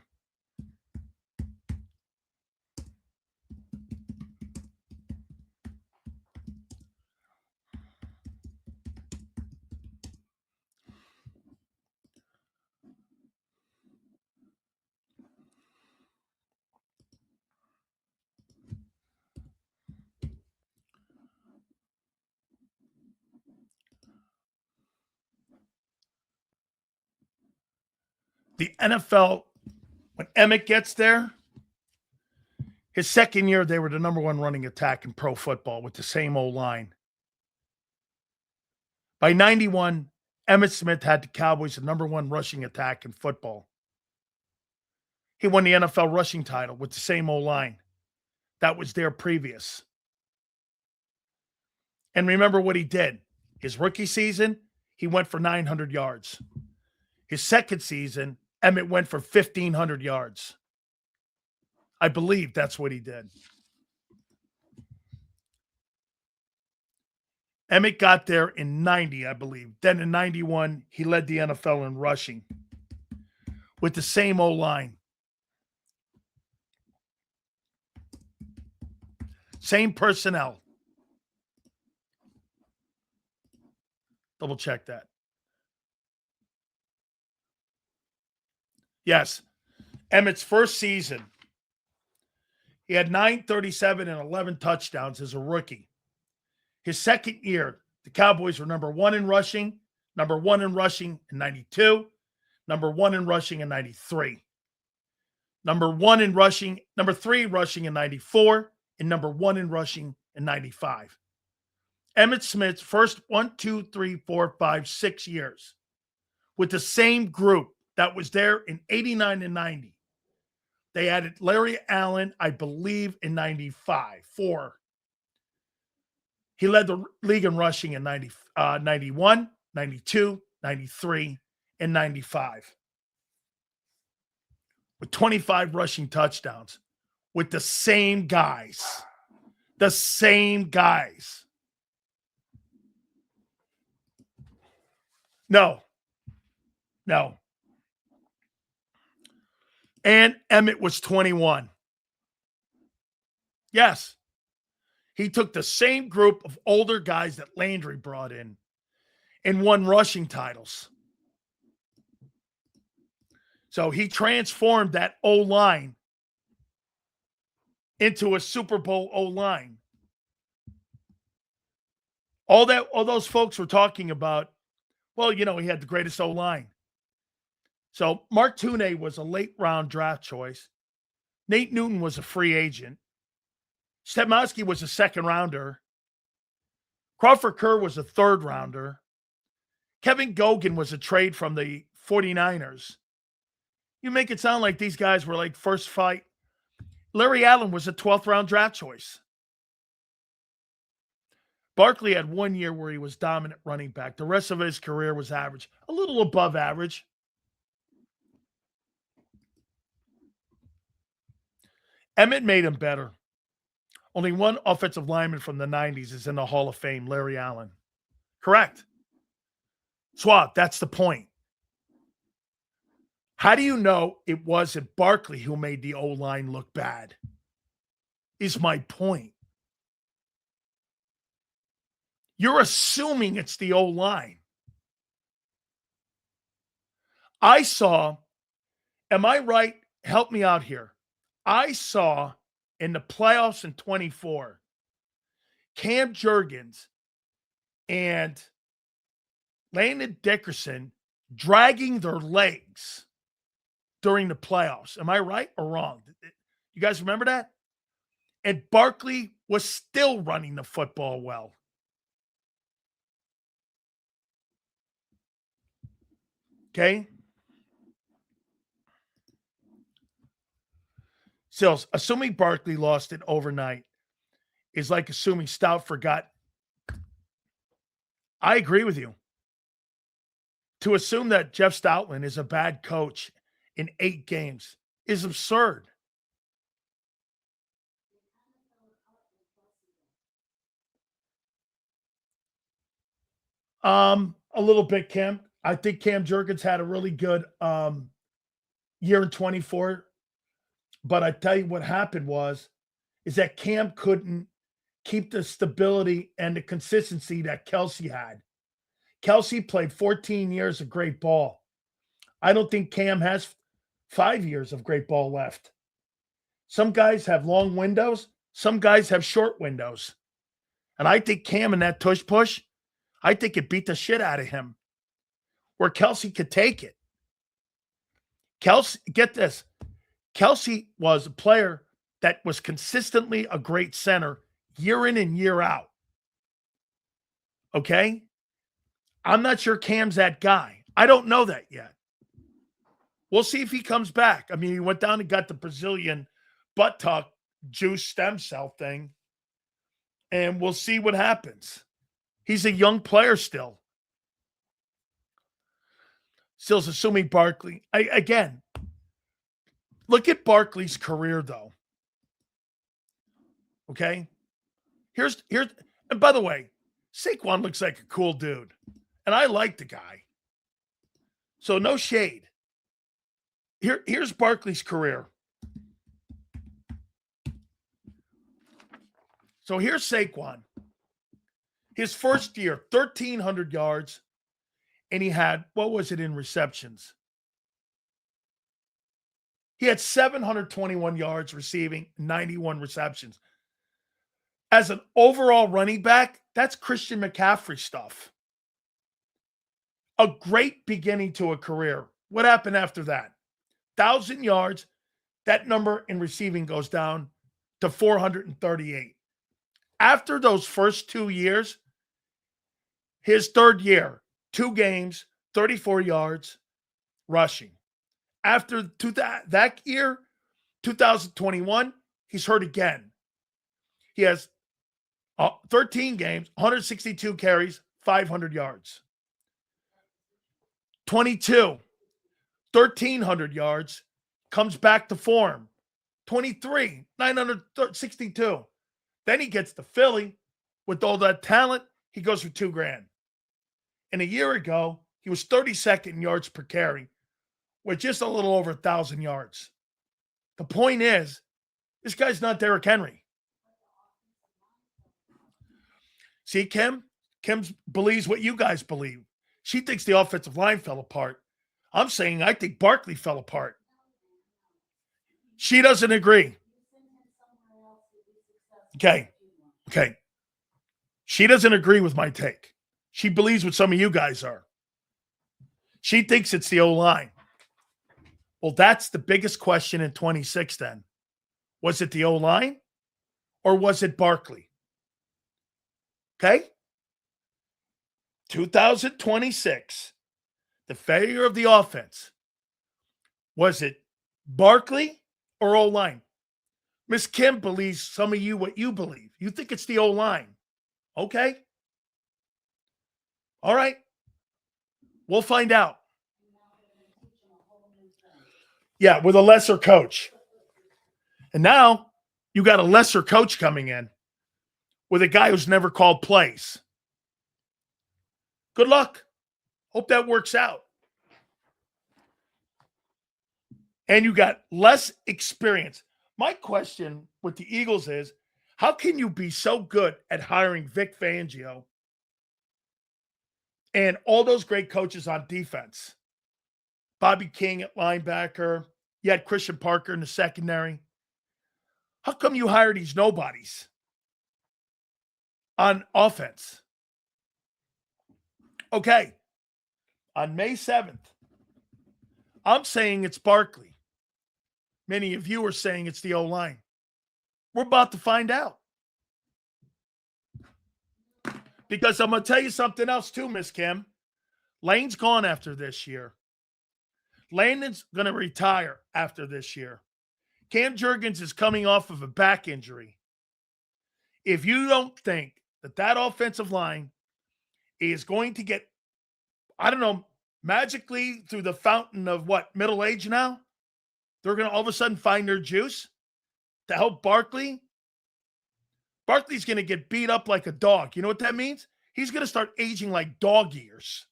The NFL, when Emmitt gets there, his second year, they were the number one running attack in pro football with the same O-line. By 91, Emmitt Smith had the Cowboys the number one rushing attack in football. He won the NFL rushing title with the same O-line that was there previous. And remember what he did. His rookie season, he went for 900 yards. His second season, Emmitt went for 1,500 yards. I believe that's what he did. Emmitt got there in 90, I believe. Then in 91, he led the NFL in rushing with the same O-line. Same personnel. Double check that. Yes. Emmitt's first season, he had 937 and 11 touchdowns as a rookie. His second year, the Cowboys were number one in rushing in 92, number one in rushing in 93, number three rushing in 94, and number one in rushing in 95. Emmitt Smith's first 6 years with the same group that was there in 89 and 90. They added Larry Allen, I believe, in 95. He led the league in rushing in 91, 92, 93, and 95. With 25 rushing touchdowns with the same guys. The same guys. No. And Emmitt was 21. Yes. He took the same group of older guys that Landry brought in and won rushing titles. So he transformed that O-line into a Super Bowl O-line. All those folks were talking about, well, he had the greatest O-line. So Mark Tuney was a late round draft choice. Nate Newton was a free agent. Stepmowski was a second rounder. Crawford Kerr was a third rounder. Kevin Gogan was a trade from the 49ers. You make it sound like these guys were like first fight. Larry Allen was a 12th round draft choice. Barkley had 1 year where he was dominant running back. The rest of his career was average, a little above average. Emmitt made him better. Only one offensive lineman from the 90s is in the Hall of Fame, Larry Allen. Correct. Swab, that's the point. How do you know it wasn't Barkley who made the O-line look bad? Is my point. You're assuming it's the O-line. I saw, am I right? Help me out here. I saw in the playoffs in 24, Cam Jurgens and Landon Dickerson dragging their legs during the playoffs. Am I right or wrong? You guys remember that? And Barkley was still running the football well. Okay? So, assuming Barkley lost it overnight is like assuming Stout forgot. I agree with you. To assume that Jeff Stoutland is a bad coach in 8 games is absurd. A little bit, Cam. I think Cam Jurgens had a really good year in 24. But I tell you what happened is that Cam couldn't keep the stability and the consistency that Kelsey had. Kelsey played 14 years of great ball. I don't think Cam has 5 years of great ball left. Some guys have long windows. Some guys have short windows. And I think Cam in that tush push, I think it beat the shit out of him. Where Kelsey could take it. Kelsey, get this. Kelsey was a player that was consistently a great center year in and year out. Okay? I'm not sure Cam's that guy. I don't know that yet. We'll see if he comes back. I mean, he went down and got the Brazilian butt tuck juice stem cell thing, and we'll see what happens. He's a young player still. Still's assuming Barkley. Again, look at Barkley's career, though. Okay? Here's, and by the way, Saquon looks like a cool dude, and I like the guy. So no shade. Here's Barkley's career. So here's Saquon. His first year, 1,300 yards, and he had, what was it in receptions? He had 721 yards receiving, 91 receptions. As an overall running back, that's Christian McCaffrey stuff. A great beginning to a career. What happened after that? 1,000 yards. That number in receiving goes down to 438. After those first 2 years, his third year, 2 games, 34 yards rushing. After that year, 2021, he's hurt again. He has 13 games, 162 carries, 500 yards. 22, 1,300 yards, comes back to form. 23, 962. Then he gets to Philly with all that talent. He goes for $2,000. And a year ago, he was 32nd in yards per carry with just a little over 1,000 yards. The point is, this guy's not Derrick Henry. See, Kim believes what you guys believe. She thinks the offensive line fell apart. I'm saying I think Barkley fell apart. She doesn't agree. Okay. She doesn't agree with my take. She believes what some of you guys are. She thinks it's the O-line. Well, that's the biggest question in 26 then. Was it the O-line or was it Barkley? Okay? 2026, the failure of the offense. Was it Barkley or O-line? Miss Kim believes some of you what you believe. You think it's the O-line. Okay. All right. We'll find out. Yeah, with a lesser coach. And now you got a lesser coach coming in with a guy who's never called plays. Good luck. Hope that works out. And you got less experience. My question with the Eagles is, how can you be so good at hiring Vic Fangio and all those great coaches on defense? Bobby King at linebacker. You had Christian Parker in the secondary. How come you hire these nobodies on offense? Okay. On May 7th, I'm saying it's Barkley. Many of you are saying it's the O-line. We're about to find out. Because I'm going to tell you something else too, Miss Kim. Lane's gone after this year. Landon's going to retire after this year. Cam Jurgens is coming off of a back injury. If you don't think that offensive line is going to get, I don't know, magically through the fountain of what, middle age now, they're going to all of a sudden find their juice to help Barkley. Barkley's going to get beat up like a dog. You know what that means? He's going to start aging like dog years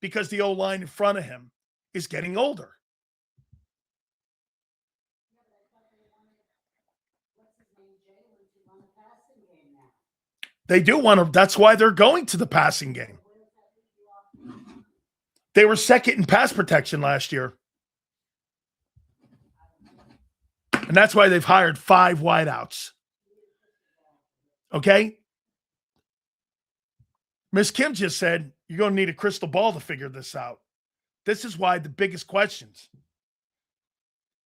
because the O-line in front of him is getting older. They do want to. That's why they're going to the passing game. They were second in pass protection last year. And that's why they've hired 5 wideouts. Okay? Miss Kim just said, you're going to need a crystal ball to figure this out. This is why the biggest questions.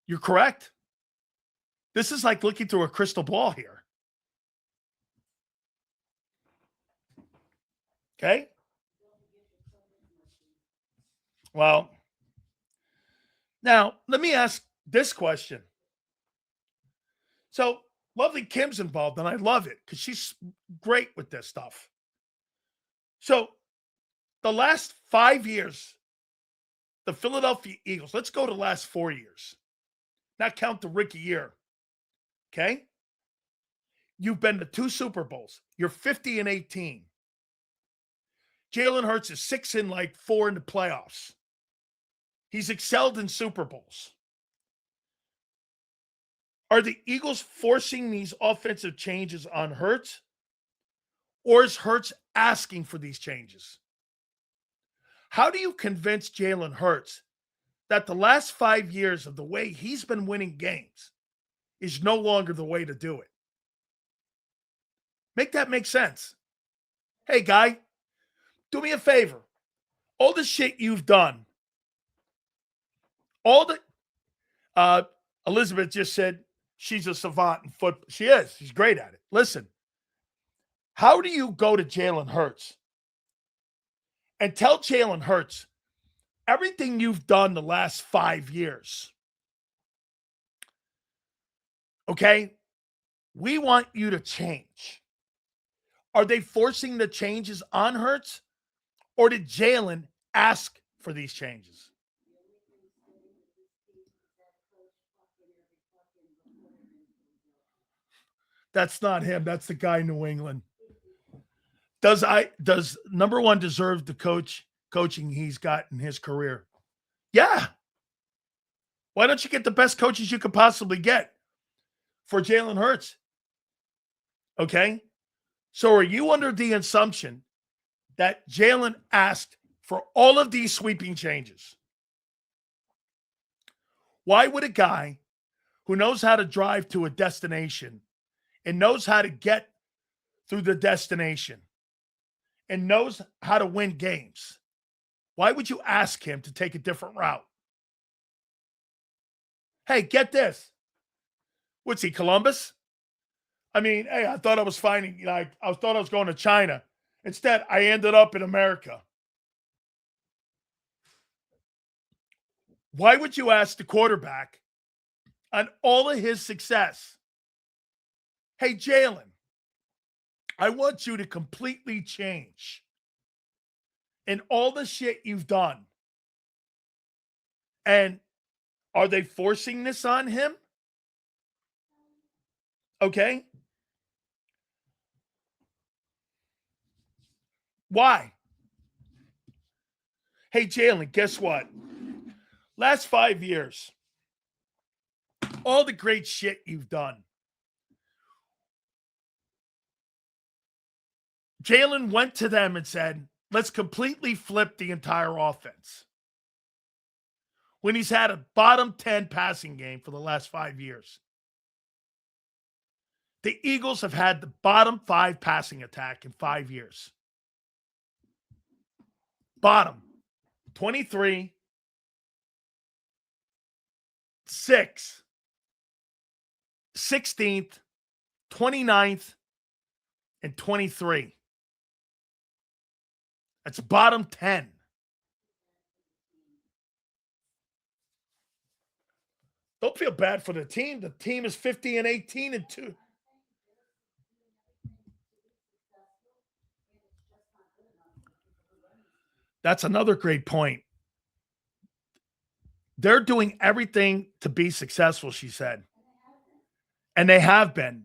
You're correct. This is like looking through a crystal ball here. Okay? Well, now let me ask this question. So, lovely Kim's involved, and I love it because she's great with this stuff. So, the last 5 years, the Philadelphia Eagles, let's go to the last 4 years, not count the rookie year. Okay? You've been to 2 Super Bowls. You're 50-18. Jalen Hurts is 6-4 in the playoffs. He's excelled in Super Bowls. Are the Eagles forcing these offensive changes on Hurts? Or is Hurts asking for these changes? How do you convince Jalen Hurts that the last 5 years of the way he's been winning games is no longer the way to do it? Make that make sense. Hey, guy, do me a favor. All the shit you've done, all the Elizabeth just said she's a savant in football. She is. She's great at it. Listen, how do you go to Jalen Hurts and tell Jalen Hurts everything you've done the last 5 years? Okay? We want you to change. Are they forcing the changes on Hurts? Or did Jalen ask for these changes? That's not him. That's the guy in New England. Does number one deserve the coaching he's got in his career? Yeah. Why don't you get the best coaches you could possibly get for Jalen Hurts? Okay. So are you under the assumption that Jalen asked for all of these sweeping changes? Why would a guy who knows how to drive to a destination and knows how to get through the destination and knows how to win games, why would you ask him to take a different route? Hey, get this. What's he, Columbus? I mean, hey, I thought I was finding, I thought I was going to China. Instead, I ended up in America. Why would you ask the quarterback on all of his success, hey, Jalen, I want you to completely change in all the shit you've done? And are they forcing this on him? Okay. Why? Hey, Jalen, guess what? Last 5 years, all the great shit you've done. Jalen went to them and said, let's completely flip the entire offense. When he's had a bottom 10 passing game for the last 5 years. The Eagles have had the bottom 5 passing attack in 5 years. Bottom 23, 6, 16th, 29th, and 23. That's bottom 10. Don't feel bad for the team. The team is 50-18-2. That's another great point. They're doing everything to be successful, she said. And they have been.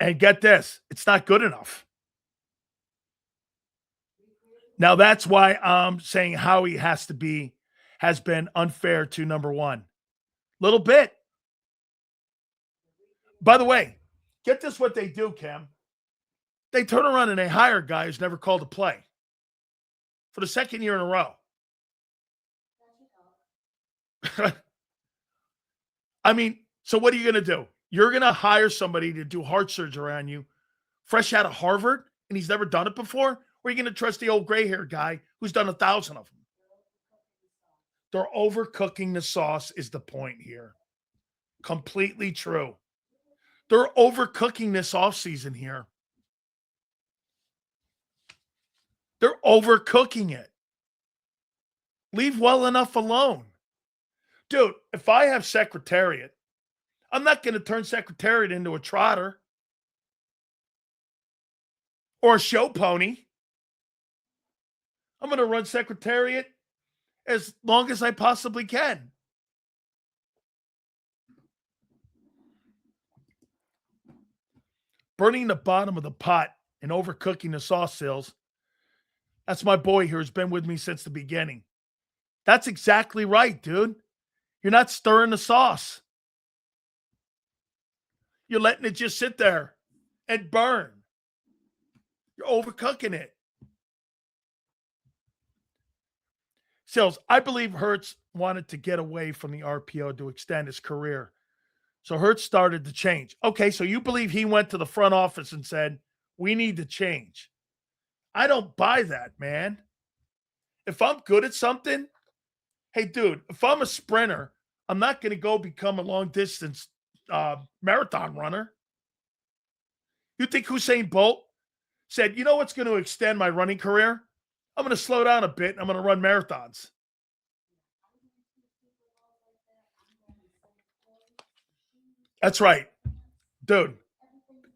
And get this, it's not good enough. Now, that's why I'm saying Howie has been unfair to number one. Little bit. By the way, get this what they do, Cam. They turn around and they hire a guy who's never called a play for the second year in a row. I mean, so what are you going to do? You're going to hire somebody to do heart surgery on you, fresh out of Harvard, and he's never done it before? Or are you going to trust the old gray-haired guy who's done 1,000 of them? They're overcooking the sauce is the point here. Completely true. They're overcooking this offseason here. They're overcooking it. Leave well enough alone. Dude, if I have Secretariat, I'm not going to turn Secretariat into a trotter or a show pony. I'm going to run Secretariat as long as I possibly can. Burning the bottom of the pot and overcooking the sauce sales. That's my boy here who's been with me since the beginning. That's exactly right, dude. You're not stirring the sauce. You're letting it just sit there and burn. You're overcooking it. Sales, I believe Hurts wanted to get away from the RPO to extend his career. So Hurts started to change. Okay, so you believe he went to the front office and said, we need to change. I don't buy that, man. If I'm good at something, hey, dude, if I'm a sprinter, I'm not going to go become a long-distance marathon runner. You think Usain Bolt said, you know what's going to extend my running career? I'm going to slow down a bit and I'm going to run marathons. That's right. Dude,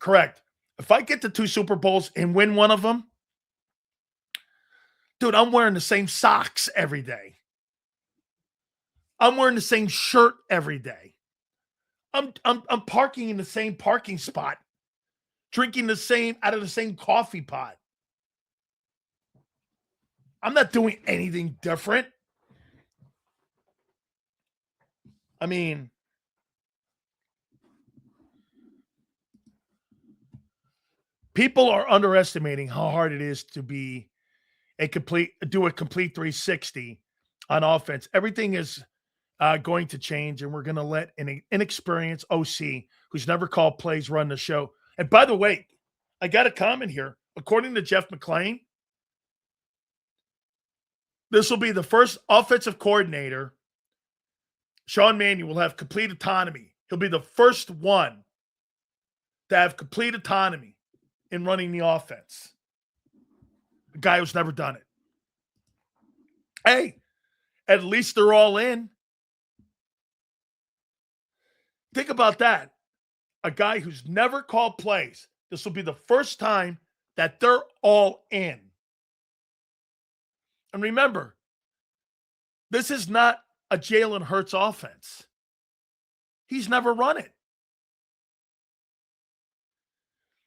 correct. If I get to 2 Super Bowls and win one of them, dude, I'm wearing the same socks every day. I'm wearing the same shirt every day. I'm parking in the same parking spot, drinking the same out of the same coffee pot. I'm not doing anything different. I mean, people are underestimating how hard it is to be do a complete 360 on offense. Everything is going to change, and we're going to let an inexperienced OC who's never called plays run the show. And by the way, I got a comment here. According to Jeff McClain, this will be the first offensive coordinator. Sean Mannion will have complete autonomy. He'll be the first one to have complete autonomy in running the offense. A guy who's never done it. Hey, at least they're all in. Think about that. A guy who's never called plays. This will be the first time that they're all in. And remember, this is not a Jalen Hurts offense. He's never run it.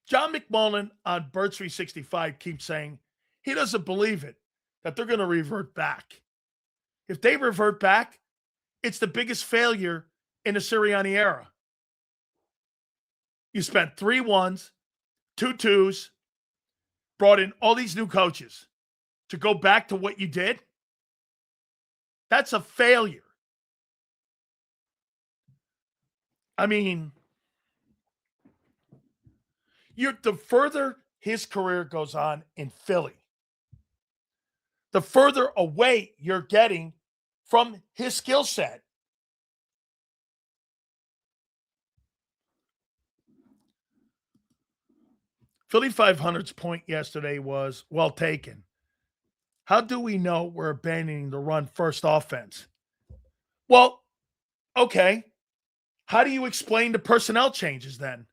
John McMullen on Birds 365 keeps saying he doesn't believe it, that they're going to revert back. If they revert back, it's the biggest failure in the Sirianni era. You spent 3 1s, 2 2s, brought in all these new coaches to go back to what you did. That's a failure. I mean, the further his career goes on in Philly, the further away you're getting from his skill set. Philly 500's point yesterday was well taken. How do we know we're abandoning the run first offense? Well, okay. How do you explain the personnel changes then?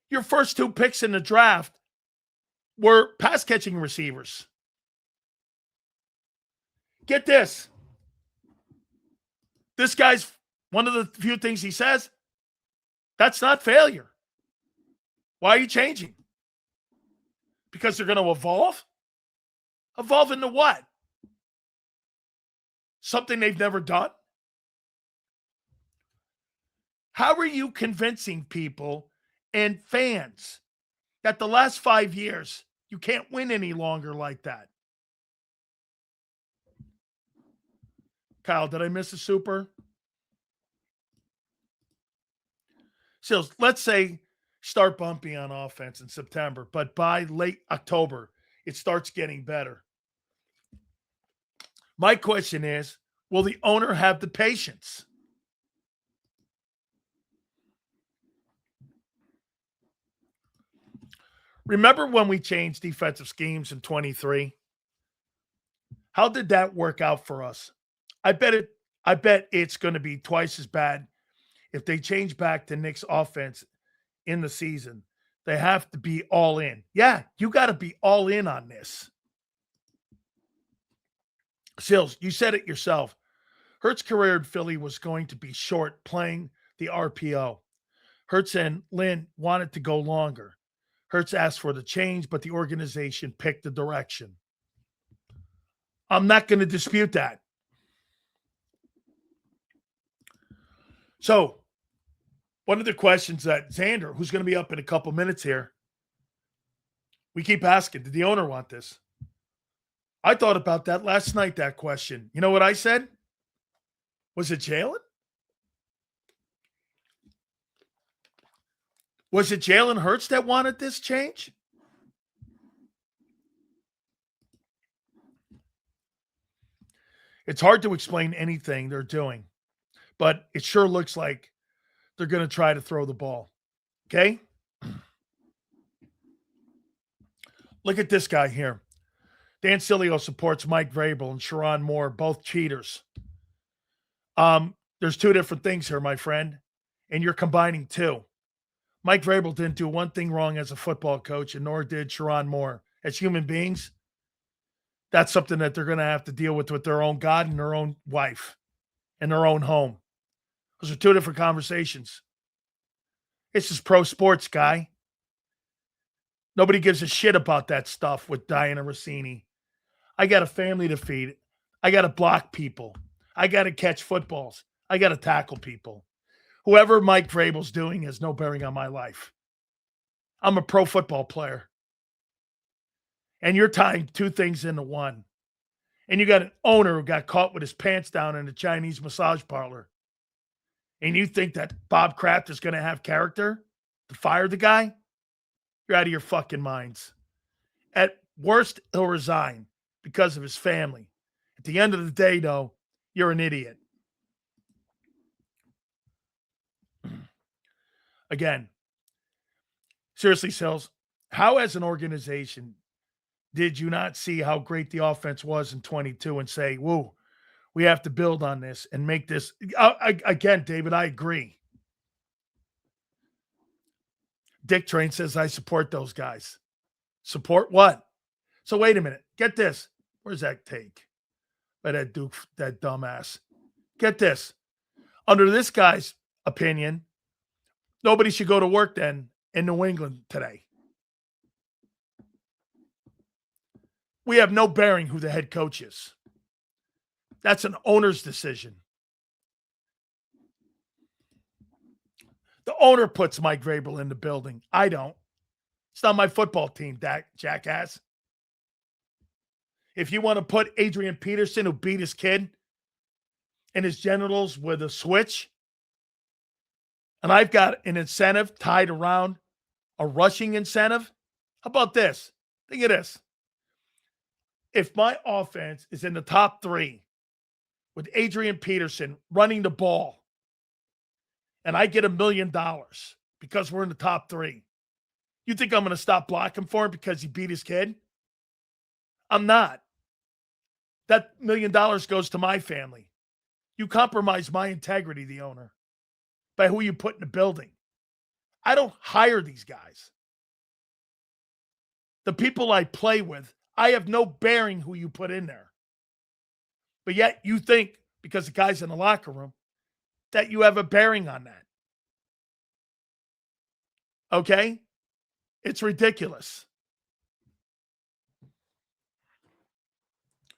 Your first 2 picks in the draft were pass catching receivers. Get this. This guy's one of the few things he says, that's not failure. Why are you changing? Because they're going to evolve? Evolve into what? Something they've never done? How are you convincing people and fans that the last 5 years you can't win any longer like that? Kyle, did I miss a super? Sills, let's say start bumpy on offense in September, but by late October, it starts getting better. My question is, will the owner have the patience? Remember when we changed defensive schemes in 23? How did that work out for us? I bet it's going to be twice as bad if they change back to Nick's offense in the season. They have to be all in. Yeah, you got to be all in on this. Sills, you said it yourself. Hurts' career in Philly was going to be short playing the RPO. Hurts and Lynn wanted to go longer. Hurts asked for the change, but the organization picked the direction. I'm not going to dispute that. So, one of the questions that Xander, who's going to be up in a couple minutes here, we keep asking, did the owner want this? I thought about that last night, that question. You know what I said? Was it Jalen? Was it Jalen Hurts that wanted this change? It's hard to explain anything they're doing, but it sure looks like they're going to try to throw the ball. Okay? Look at this guy here. Dan Sileo supports Mike Vrabel and Sharon Moore, both cheaters. There's two different things here, my friend, and you're combining two. Mike Vrabel didn't do one thing wrong as a football coach, and nor did Sharon Moore. As human beings, that's something that they're going to have to deal with their own God and their own wife and their own home. Those are two different conversations. This is pro sports, guy. Nobody gives a shit about that stuff with Diana Rossini. I got a family to feed. I got to block people. I got to catch footballs. I got to tackle people. Whoever Mike Vrabel's doing has no bearing on my life. I'm a pro football player. And you're tying two things into one. And you got an owner who got caught with his pants down in a Chinese massage parlor. And you think that Bob Kraft is going to have character to fire the guy? You're out of your fucking minds. At worst, he'll resign because of his family. At the end of the day, though, you're an idiot. Again, seriously, Sills, how as an organization did you not see how great the offense was in 22 and say, whoa, we have to build on this and make this? Again, David, I agree. Dick Train says, I support those guys. Support what? So wait a minute. Get this. Where's that take? By that Duke, that dumbass. Get this. Under this guy's opinion, nobody should go to work then in New England today. We have no bearing who the head coach is. That's an owner's decision. The owner puts Mike Vrabel in the building. I don't. It's not my football team, jackass. If you want to put Adrian Peterson, who beat his kid, in his genitals with a switch, and I've got an incentive tied around a rushing incentive, how about this? Think of this. If my offense is in the top 3 with Adrian Peterson running the ball, and I get $1 million because we're in the top 3, you think I'm going to stop blocking for him because he beat his kid? I'm not. That $1 million goes to my family. You compromise my integrity, the owner, by who you put in the building. I don't hire these guys. The people I play with, I have no bearing who you put in there. But yet you think, because the guy's in the locker room, that you have a bearing on that. Okay? It's ridiculous.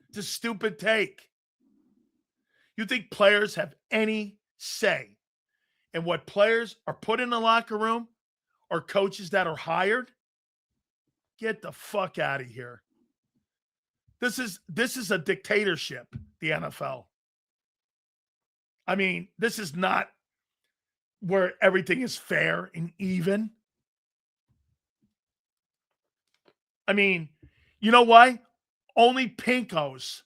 It's a stupid take. You think players have any say in what players are put in the locker room or coaches that are hired? Get the fuck out of here. This is a dictatorship, the NFL. I mean, this is not where everything is fair and even. I mean, you know why? Only pinkos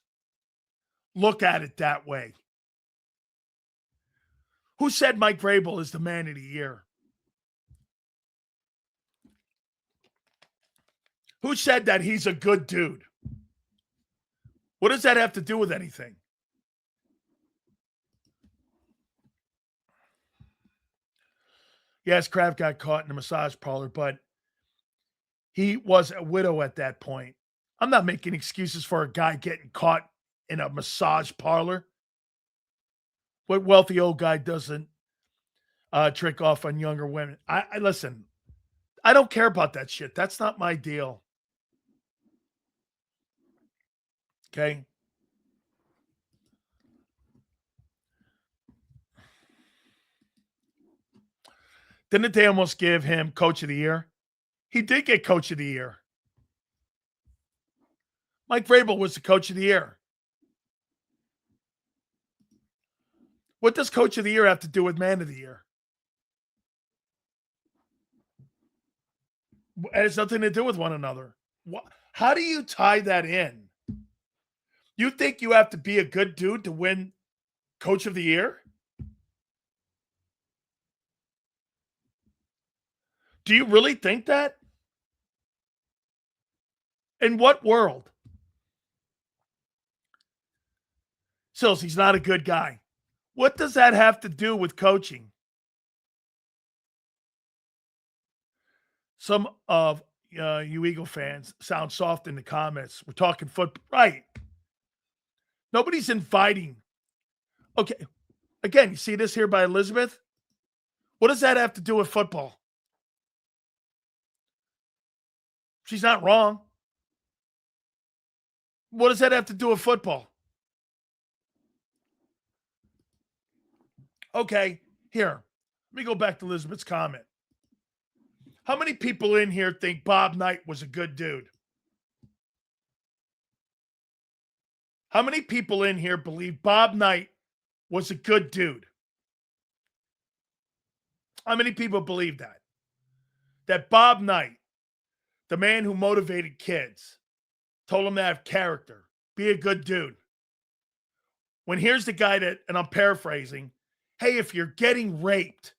look at it that way. Who said Mike Vrabel is the man of the year? Who said that he's a good dude? What does that have to do with anything? Yes, Kraft got caught in a massage parlor, but he was a widow at that point. I'm not making excuses for a guy getting caught in a massage parlor. What wealthy old guy doesn't trick off on younger women? I listen. I don't care about that shit. That's not my deal. Okay. Didn't they almost give him Coach of the Year? He did get Coach of the Year. Mike Vrabel was the Coach of the Year. What does Coach of the Year have to do with Man of the Year? It has nothing to do with one another. How do you tie that in? You think you have to be a good dude to win Coach of the Year? Do you really think that? In what world? Sills, he's not a good guy. What does that have to do with coaching? Some of you Eagle fans sound soft in the comments. We're talking football. Right. Nobody's inviting. Okay. Again, you see this here by Elizabeth? What does that have to do with football? She's not wrong. What does that have to do with football? Okay, here. Let me go back to Elizabeth's comment. How many people in here think Bob Knight was a good dude? How many people in here believe Bob Knight was a good dude? How many people believe that? That Bob Knight, the man who motivated kids, told them to have character, be a good dude. When here's the guy that, and I'm paraphrasing, hey, if you're getting raped,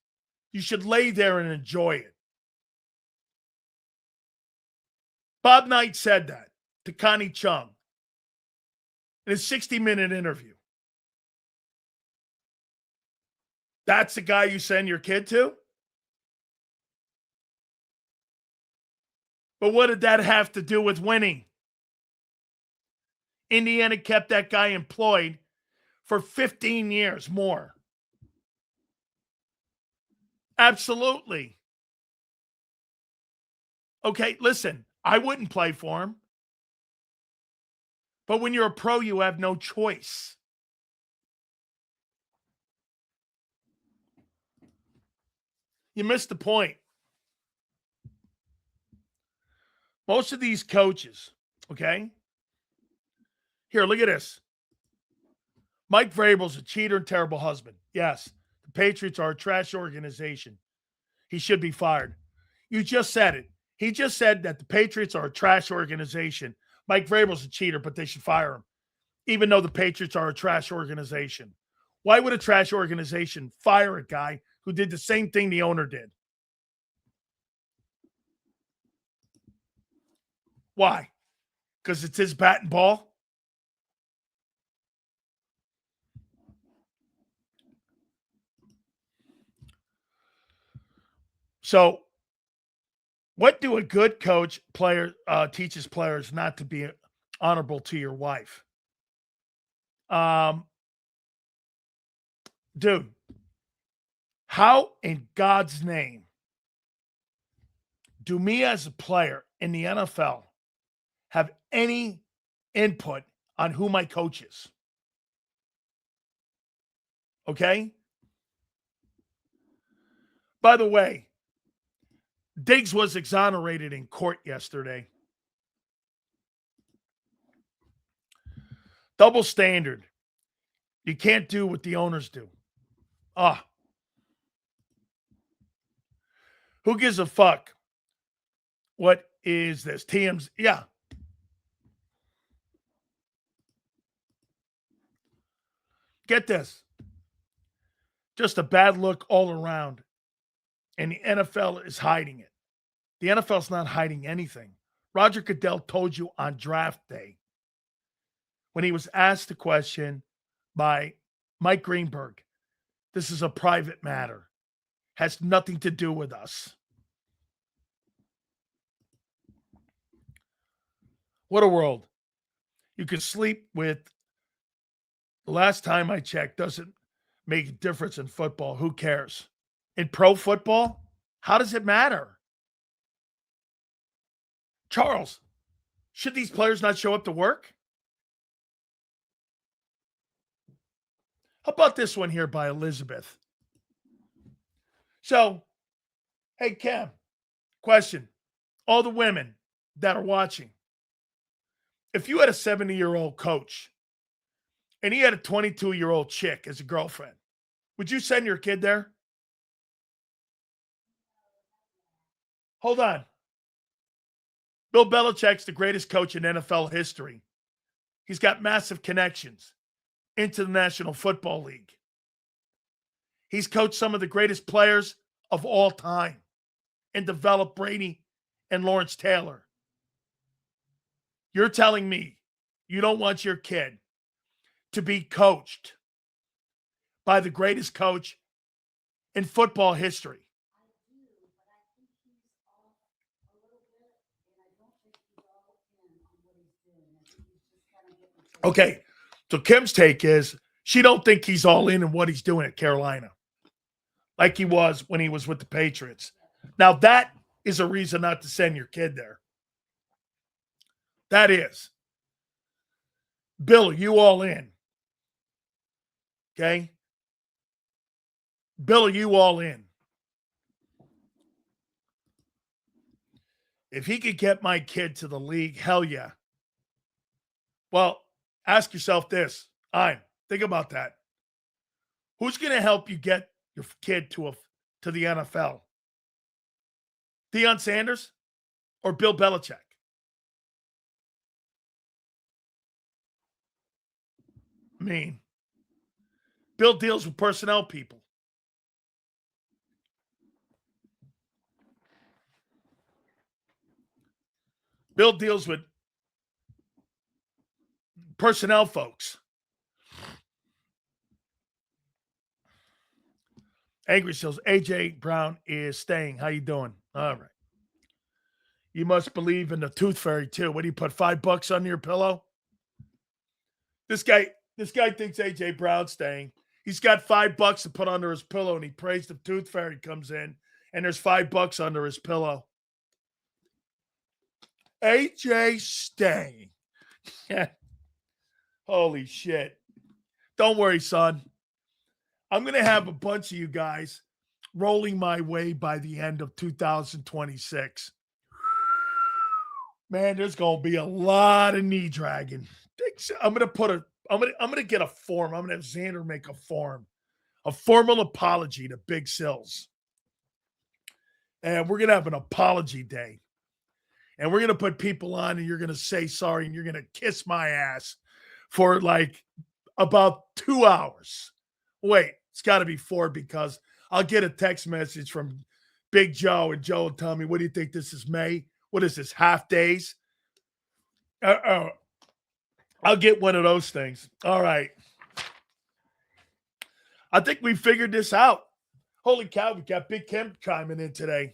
you should lay there and enjoy it. Bob Knight said that to Connie Chung in a 60-minute interview. That's the guy you send your kid to? But what did that have to do with winning? Indiana kept that guy employed for 15 years more. Absolutely. Okay, listen, I wouldn't play for him. But when you're a pro, you have no choice. You missed the point. Most of these coaches, okay? Here, look at this. Mike Vrabel's a cheater and terrible husband. Yes, the Patriots are a trash organization. He should be fired. You just said it. He just said that the Patriots are a trash organization. Mike Vrabel's a cheater, but they should fire him, even though the Patriots are a trash organization. Why would a trash organization fire a guy who did the same thing the owner did? Why? Because it's his bat and ball? So, what do a good coach teaches players not to be honorable to your wife? Dude, how in God's name do me as a player in the NFL have any input on who my coach is? Okay? By the way, Diggs was exonerated in court yesterday. Double standard. You can't do what the owners do. Who gives a fuck? What is this? TM's, yeah. Get this. Just a bad look all around. And the NFL is hiding it. The NFL's not hiding anything. Roger Goodell told you on draft day when he was asked the question by Mike Greenberg, this is a private matter, has nothing to do with us. What a world. You can sleep with, the last time I checked, doesn't make a difference in football. Who cares? In pro football, how does it matter? Charles, should these players not show up to work? How about this one here by Elizabeth? So, hey, Cam, question. All the women that are watching, if you had a 70-year-old coach and he had a 22-year-old chick as a girlfriend, would you send your kid there? Hold on. Bill Belichick's the greatest coach in NFL history. He's got massive connections into the National Football League. He's coached some of the greatest players of all time and developed Brady and Lawrence Taylor. You're telling me you don't want your kid to be coached by the greatest coach in football history? Okay, so Kim's take is she don't think he's all in what he's doing at Carolina, like he was when he was with the Patriots. Now, that is a reason not to send your kid there. That is. Bill, are you all in? Okay? Bill, are you all in? If he could get my kid to the league, hell yeah. Well, ask yourself this. Think about that. Who's going to help you get your kid to the NFL? Deion Sanders or Bill Belichick? I mean, Bill deals with personnel people. Bill deals with personnel folks. Angry Seals, AJ Brown is staying. How you doing? All right. You must believe in the tooth fairy too. What do you put, $5 under your pillow? This guy thinks AJ Brown's staying. He's got $5 to put under his pillow, and he prays the tooth fairy comes in, and there's $5 under his pillow. AJ staying. Holy shit. Don't worry, son. I'm going to have a bunch of you guys rolling my way by the end of 2026. Man, there's going to be a lot of knee dragging. I'm going to get a form. I'm going to have Xander make a form, a formal apology to Big Sills. And we're going to have an apology day. And we're going to put people on, and you're going to say sorry, and you're going to kiss my ass for like about 2 hours. Wait, it's got to be 4 because I'll get a text message from Big Joe, and Joe will tell me, what do you think this is, May? What is this, half days? I'll get one of those things. All right. I think we figured this out. Holy cow, we got Big Kim chiming in today.